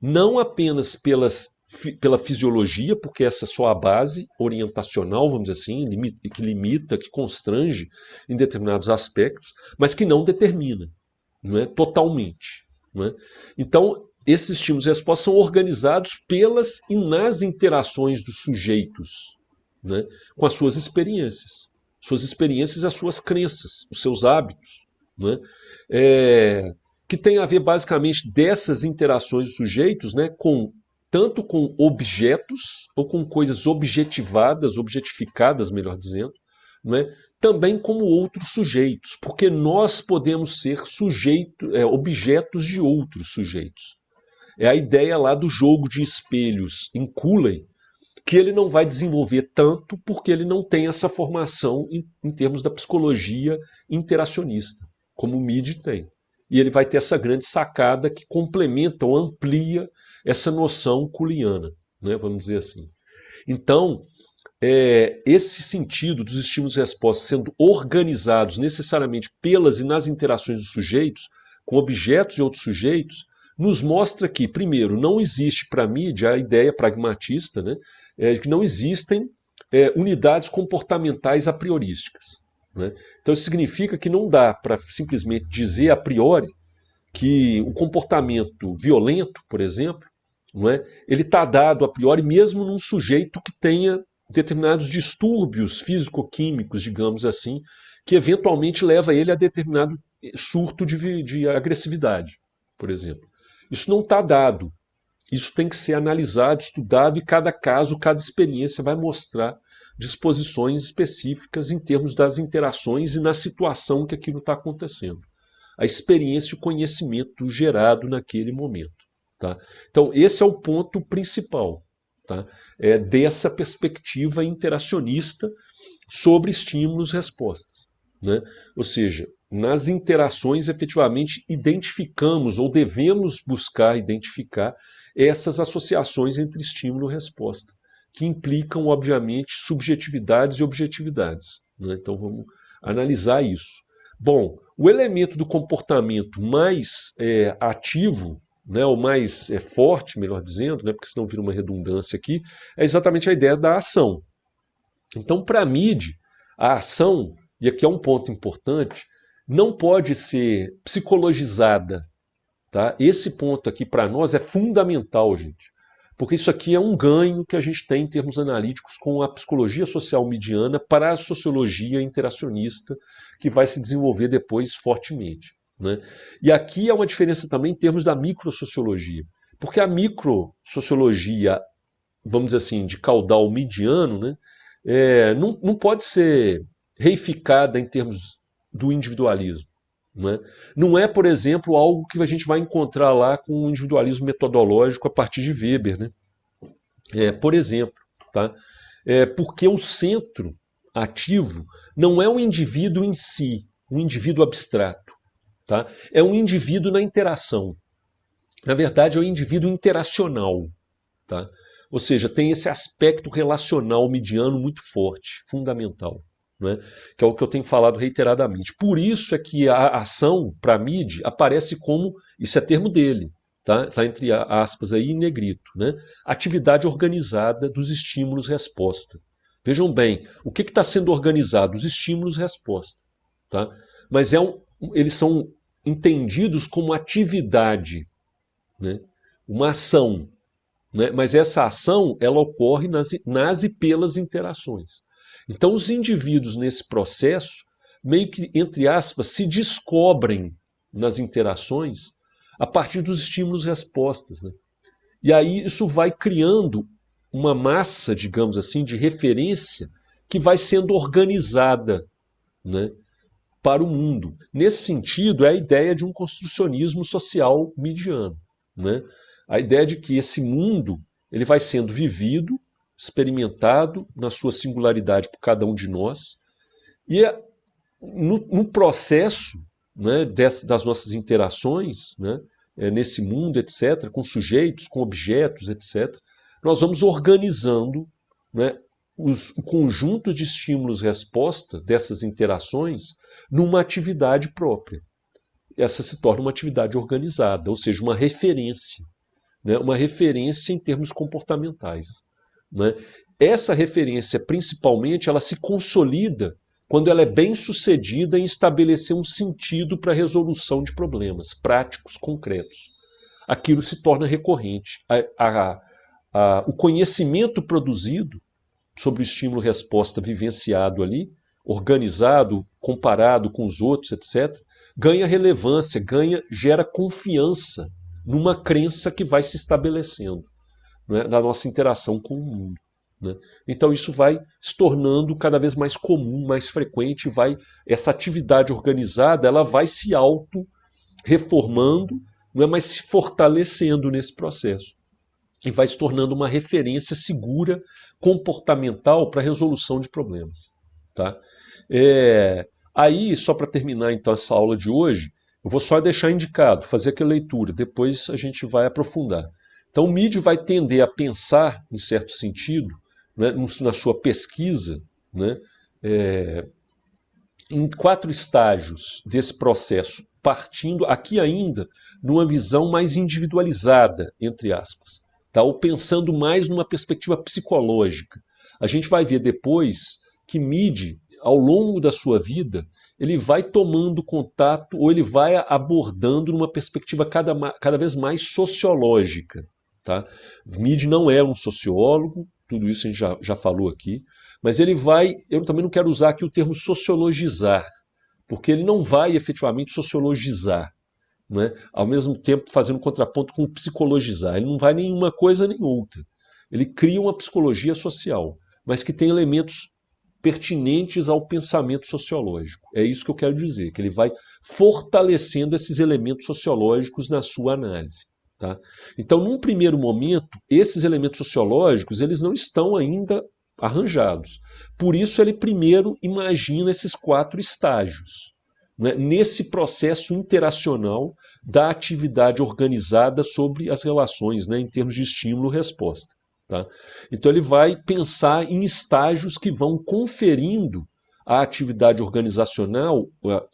não apenas pela fisiologia, porque essa é só a base orientacional, vamos dizer assim, que limita, que constrange em determinados aspectos, mas que não determina, não é, totalmente. Não é? Então, esses estímulos e respostas são organizados pelas e nas interações dos sujeitos, né, com as suas experiências e as suas crenças, os seus hábitos, né, que tem a ver basicamente dessas interações dos sujeitos, né, tanto com objetos ou com coisas objetivadas, objetificadas, melhor dizendo, né, também como outros sujeitos, porque nós podemos ser objetos de outros sujeitos. É a ideia lá do jogo de espelhos em Cooley, que ele não vai desenvolver tanto porque ele não tem essa formação em termos da psicologia interacionista, como o Mead tem. E ele vai ter essa grande sacada que complementa ou amplia essa noção cooliana, né, vamos dizer assim. Então, esse sentido dos estímulos e respostas sendo organizados necessariamente pelas e nas interações dos sujeitos, com objetos e outros sujeitos, nos mostra que, primeiro, não existe para a mídia a ideia pragmatista, né, de que não existem unidades comportamentais a priorísticas. Né? Então isso significa que não dá para simplesmente dizer a priori que o comportamento violento, por exemplo, não é, ele está dado a priori mesmo num sujeito que tenha determinados distúrbios físico-químicos, digamos assim, que eventualmente leva ele a determinado surto de agressividade, por exemplo. Isso não está dado. Isso tem que ser analisado, estudado, e cada caso, cada experiência vai mostrar disposições específicas em termos das interações e na situação que aquilo está acontecendo. A experiência e o conhecimento gerado naquele momento. Tá? Então, esse é o ponto principal, tá? Dessa perspectiva interacionista sobre estímulos e respostas. Né? Ou seja, nas interações efetivamente identificamos ou devemos buscar identificar essas associações entre estímulo e resposta, que implicam, obviamente, subjetividades e objetividades. Né? Então vamos analisar isso. Bom, o elemento do comportamento mais ativo, né, ou mais forte, melhor dizendo, né, porque senão vira uma redundância aqui, é exatamente a ideia da ação. Então, para a MID, a ação, e aqui é um ponto importante, não pode ser psicologizada. Tá? Esse ponto aqui para nós é fundamental, gente. Porque isso aqui é um ganho que a gente tem em termos analíticos com a psicologia social mediana para a sociologia interacionista, que vai se desenvolver depois fortemente. Né? E aqui é uma diferença também em termos da microsociologia. Porque a microsociologia, vamos dizer assim, de caudal mediano, né, não pode ser reificada em termos do individualismo. Não é, por exemplo, algo que a gente vai encontrar lá com o individualismo metodológico a partir de Weber. Né? Por exemplo, tá? Porque o centro ativo não é um indivíduo em si, um indivíduo abstrato. Tá? É um indivíduo na interação. Na verdade, é um indivíduo interacional. Tá? Ou seja, tem esse aspecto relacional mediano muito forte, fundamental. né? Que é o que eu tenho falado reiteradamente. Por isso é que a ação, para Mead, aparece como, isso é termo dele, tá? Tá entre aspas aí em negrito, né? Atividade organizada dos estímulos-resposta. Vejam bem, o que está sendo organizado? Os estímulos-resposta. Tá? Mas eles são entendidos como atividade, né? Uma ação. Né? Mas essa ação ela ocorre nas e pelas interações. Então os indivíduos nesse processo, meio que, entre aspas, se descobrem nas interações a partir dos estímulos-respostas. Né? E aí isso vai criando uma massa, digamos assim, de referência que vai sendo organizada, né, para o mundo. Nesse sentido, é a ideia de um construcionismo social mediano. Né? A ideia de que esse mundo ele vai sendo vivido, experimentado na sua singularidade por cada um de nós, e no processo, né, das nossas interações, né, nesse mundo, etc., com sujeitos, com objetos, etc., nós vamos organizando, né, o conjunto de estímulos-resposta dessas interações numa atividade própria. Essa se torna uma atividade organizada, ou seja, uma referência, né, uma referência em termos comportamentais. Né? Essa referência, principalmente, ela se consolida quando ela é bem sucedida em estabelecer um sentido para a resolução de problemas práticos, concretos. Aquilo se torna recorrente. O conhecimento produzido sobre o estímulo-resposta vivenciado ali, organizado, comparado com os outros, etc., ganha relevância, gera confiança numa crença que vai se estabelecendo, né, na nossa interação com o mundo. Né? Então isso vai se tornando cada vez mais comum, mais frequente, essa atividade organizada ela vai se auto-reformando, não é, mas se fortalecendo nesse processo. E vai se tornando uma referência segura, comportamental para a resolução de problemas. Tá? Aí, só para terminar então essa aula de hoje, eu vou só deixar indicado, fazer aquela leitura, depois a gente vai aprofundar. Então o Mead vai tender a pensar, em certo sentido, né, na sua pesquisa, né, em 4 estágios desse processo, partindo aqui ainda numa visão mais individualizada, entre aspas, tá? Ou pensando mais numa perspectiva psicológica. A gente vai ver depois que Mead, ao longo da sua vida, ele vai tomando contato ou ele vai abordando numa perspectiva cada vez mais sociológica. Tá? Mead não é um sociólogo, tudo isso a gente já falou aqui, mas ele vai, eu também não quero usar aqui o termo sociologizar, porque ele não vai efetivamente sociologizar, né? Ao mesmo tempo fazendo contraponto com psicologizar. Ele não vai nem uma coisa nem outra. Ele cria uma psicologia social, mas que tem elementos pertinentes ao pensamento sociológico. É isso que eu quero dizer, que ele vai fortalecendo esses elementos sociológicos na sua análise. Tá? Então, num primeiro momento, esses elementos sociológicos eles não estão ainda arranjados. Por isso, ele primeiro imagina esses 4 estágios, né, nesse processo interacional da atividade organizada sobre as relações, né, em termos de estímulo-resposta. Tá? Então, ele vai pensar em estágios que vão conferindo a atividade organizacional,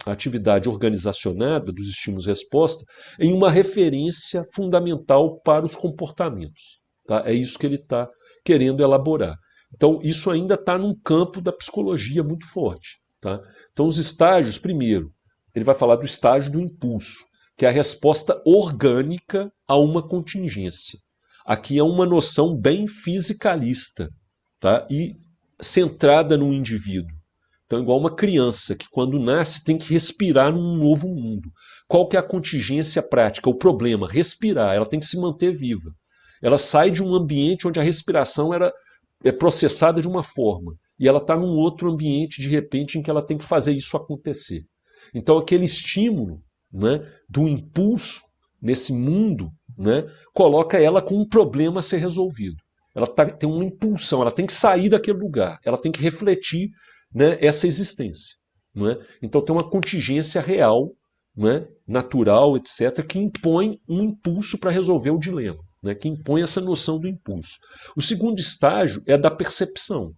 a atividade organizacionada dos estímulos-resposta, em uma referência fundamental para os comportamentos. Tá? É isso que ele está querendo elaborar. Então, isso ainda está num campo da psicologia muito forte. Tá? Então, os estágios, primeiro, ele vai falar do estágio do impulso, que é a resposta orgânica a uma contingência. Aqui é uma noção bem fisicalista, tá? E centrada no indivíduo. Então, igual uma criança que quando nasce tem que respirar num novo mundo. Qual que é a contingência prática? O problema, respirar, ela tem que se manter viva. Ela sai de um ambiente onde a respiração é processada de uma forma, e ela está num outro ambiente, de repente, em que ela tem que fazer isso acontecer. Então, aquele estímulo, né, do impulso nesse mundo, né, coloca ela com um problema a ser resolvido. Ela tem uma impulsão, ela tem que sair daquele lugar, ela tem que refletir, né, essa existência. Não é? Então tem uma contingência real, né, natural, etc., que impõe um impulso para resolver o dilema, né, que impõe essa noção do impulso. O segundo estágio é da percepção.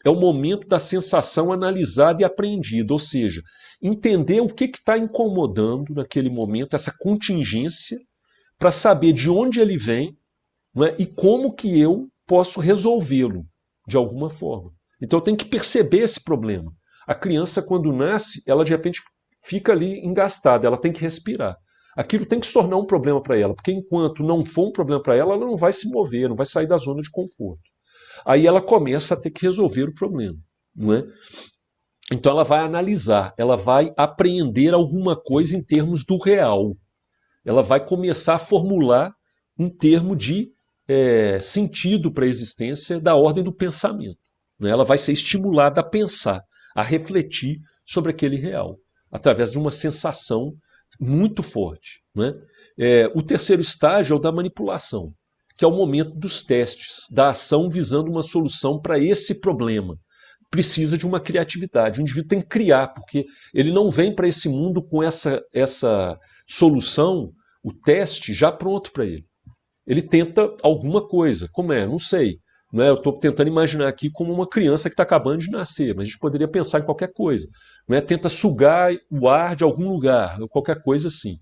é o momento da sensação analisada e apreendida, ou seja, entender o que está incomodando naquele momento, essa contingência, para saber de onde ele vem, não é, e como que eu posso resolvê-lo de alguma forma. Então eu tenho que perceber esse problema. A criança, quando nasce, ela de repente fica ali engastada, ela tem que respirar. Aquilo tem que se tornar um problema para ela, porque enquanto não for um problema para ela, ela não vai se mover, não vai sair da zona de conforto. Aí ela começa a ter que resolver o problema, não é? Então ela vai analisar, ela vai apreender alguma coisa em termos do real. Ela vai começar a formular um termo de sentido para a existência da ordem do pensamento, né? Ela vai ser estimulada a pensar, a refletir sobre aquele real, através de uma sensação muito forte, né? O terceiro estágio é o da manipulação, que é o momento dos testes, da ação visando uma solução para esse problema. Precisa de uma criatividade. O indivíduo tem que criar, porque ele não vem para esse mundo com essa solução, o teste, já pronto para ele. Ele tenta alguma coisa. Como é? Não sei. Não é? Eu estou tentando imaginar aqui como uma criança que está acabando de nascer, mas a gente poderia pensar em qualquer coisa. Não é? Tenta sugar o ar de algum lugar, ou qualquer coisa assim.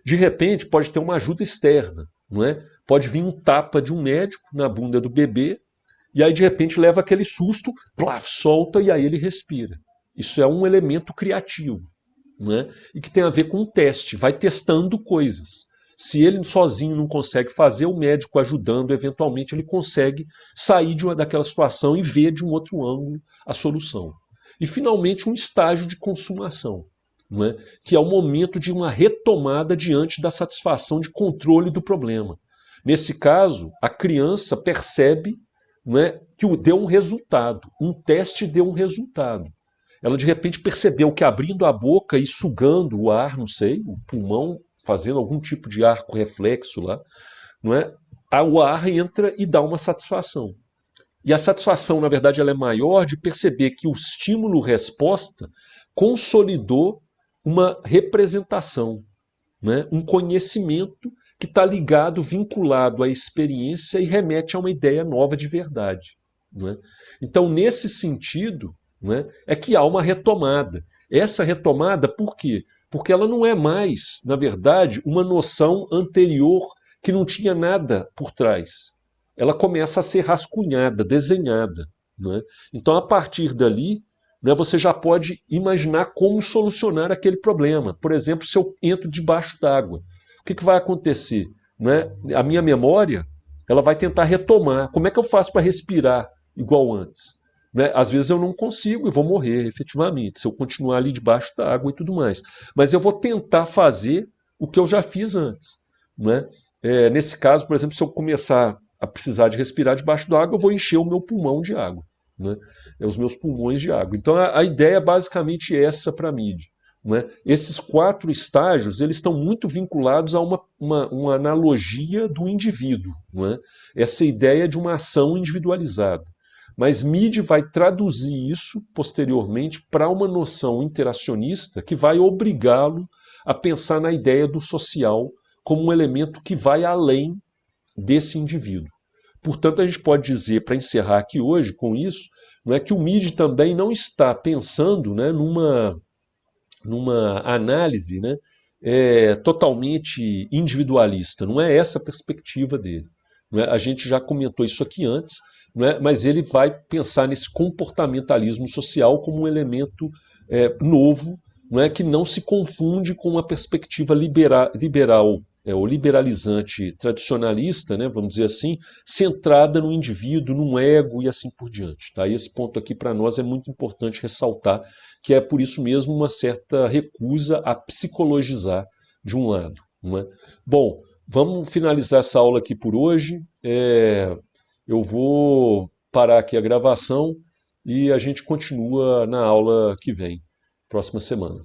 De repente, pode ter uma ajuda externa. Não é? Pode vir um tapa de um médico na bunda do bebê, e aí de repente leva aquele susto, plaf, solta e aí ele respira. Isso é um elemento criativo, né? E que tem a ver com o teste, vai testando coisas. Se ele sozinho não consegue fazer, o médico ajudando, eventualmente ele consegue sair daquela situação e ver de um outro ângulo a solução. E finalmente um estágio de consumação, não é? Que é o momento de uma retomada diante da satisfação de controle do problema. Nesse caso, a criança percebe, não é, que deu um resultado, um teste deu um resultado. Ela de repente percebeu que abrindo a boca e sugando o ar, não sei, o pulmão, fazendo algum tipo de arco reflexo lá, não é? O ar entra e dá uma satisfação. E a satisfação, na verdade, ela é maior de perceber que o estímulo-resposta consolidou uma representação, né? Um conhecimento que está ligado, vinculado à experiência e remete a uma ideia nova de verdade, né? Então, nesse sentido, né, é que há uma retomada. Essa retomada, por quê? Porque ela não é mais, na verdade, uma noção anterior que não tinha nada por trás. Ela começa a ser rascunhada, desenhada, né? Então, a partir dali, né, você já pode imaginar como solucionar aquele problema. Por exemplo, se eu entro debaixo d'água, o que vai acontecer? Né? A minha memória, ela vai tentar retomar. Como é que eu faço para respirar igual antes? Né? Às vezes eu não consigo e vou morrer, efetivamente, se eu continuar ali debaixo da água e tudo mais. Mas eu vou tentar fazer o que eu já fiz antes. Né? Nesse caso, por exemplo, se eu começar a precisar de respirar debaixo da água, eu vou encher o meu pulmão de água. Né? Os meus pulmões de água. Então a ideia é basicamente essa para a MIDI. Né? Esses 4 estágios eles estão muito vinculados a uma analogia do indivíduo. Não é? Essa ideia de uma ação individualizada. Mas MIDI vai traduzir isso posteriormente para uma noção interacionista que vai obrigá-lo a pensar na ideia do social como um elemento que vai além desse indivíduo. Portanto, a gente pode dizer, para encerrar aqui hoje com isso, não é que o MIDI também não está pensando, né, numa análise, né, totalmente individualista. Não é essa a perspectiva dele. Não é? A gente já comentou isso aqui antes, não é? Mas ele vai pensar nesse comportamentalismo social como um elemento novo, não é? Que não se confunde com uma perspectiva liberal ou liberalizante tradicionalista, né, vamos dizer assim, centrada no indivíduo, no ego e assim por diante. Tá? E esse ponto aqui para nós é muito importante ressaltar, que é por isso mesmo uma certa recusa a psicologizar de um lado. Não é? Bom, vamos finalizar essa aula aqui por hoje. Eu vou parar aqui a gravação e a gente continua na aula que vem, próxima semana.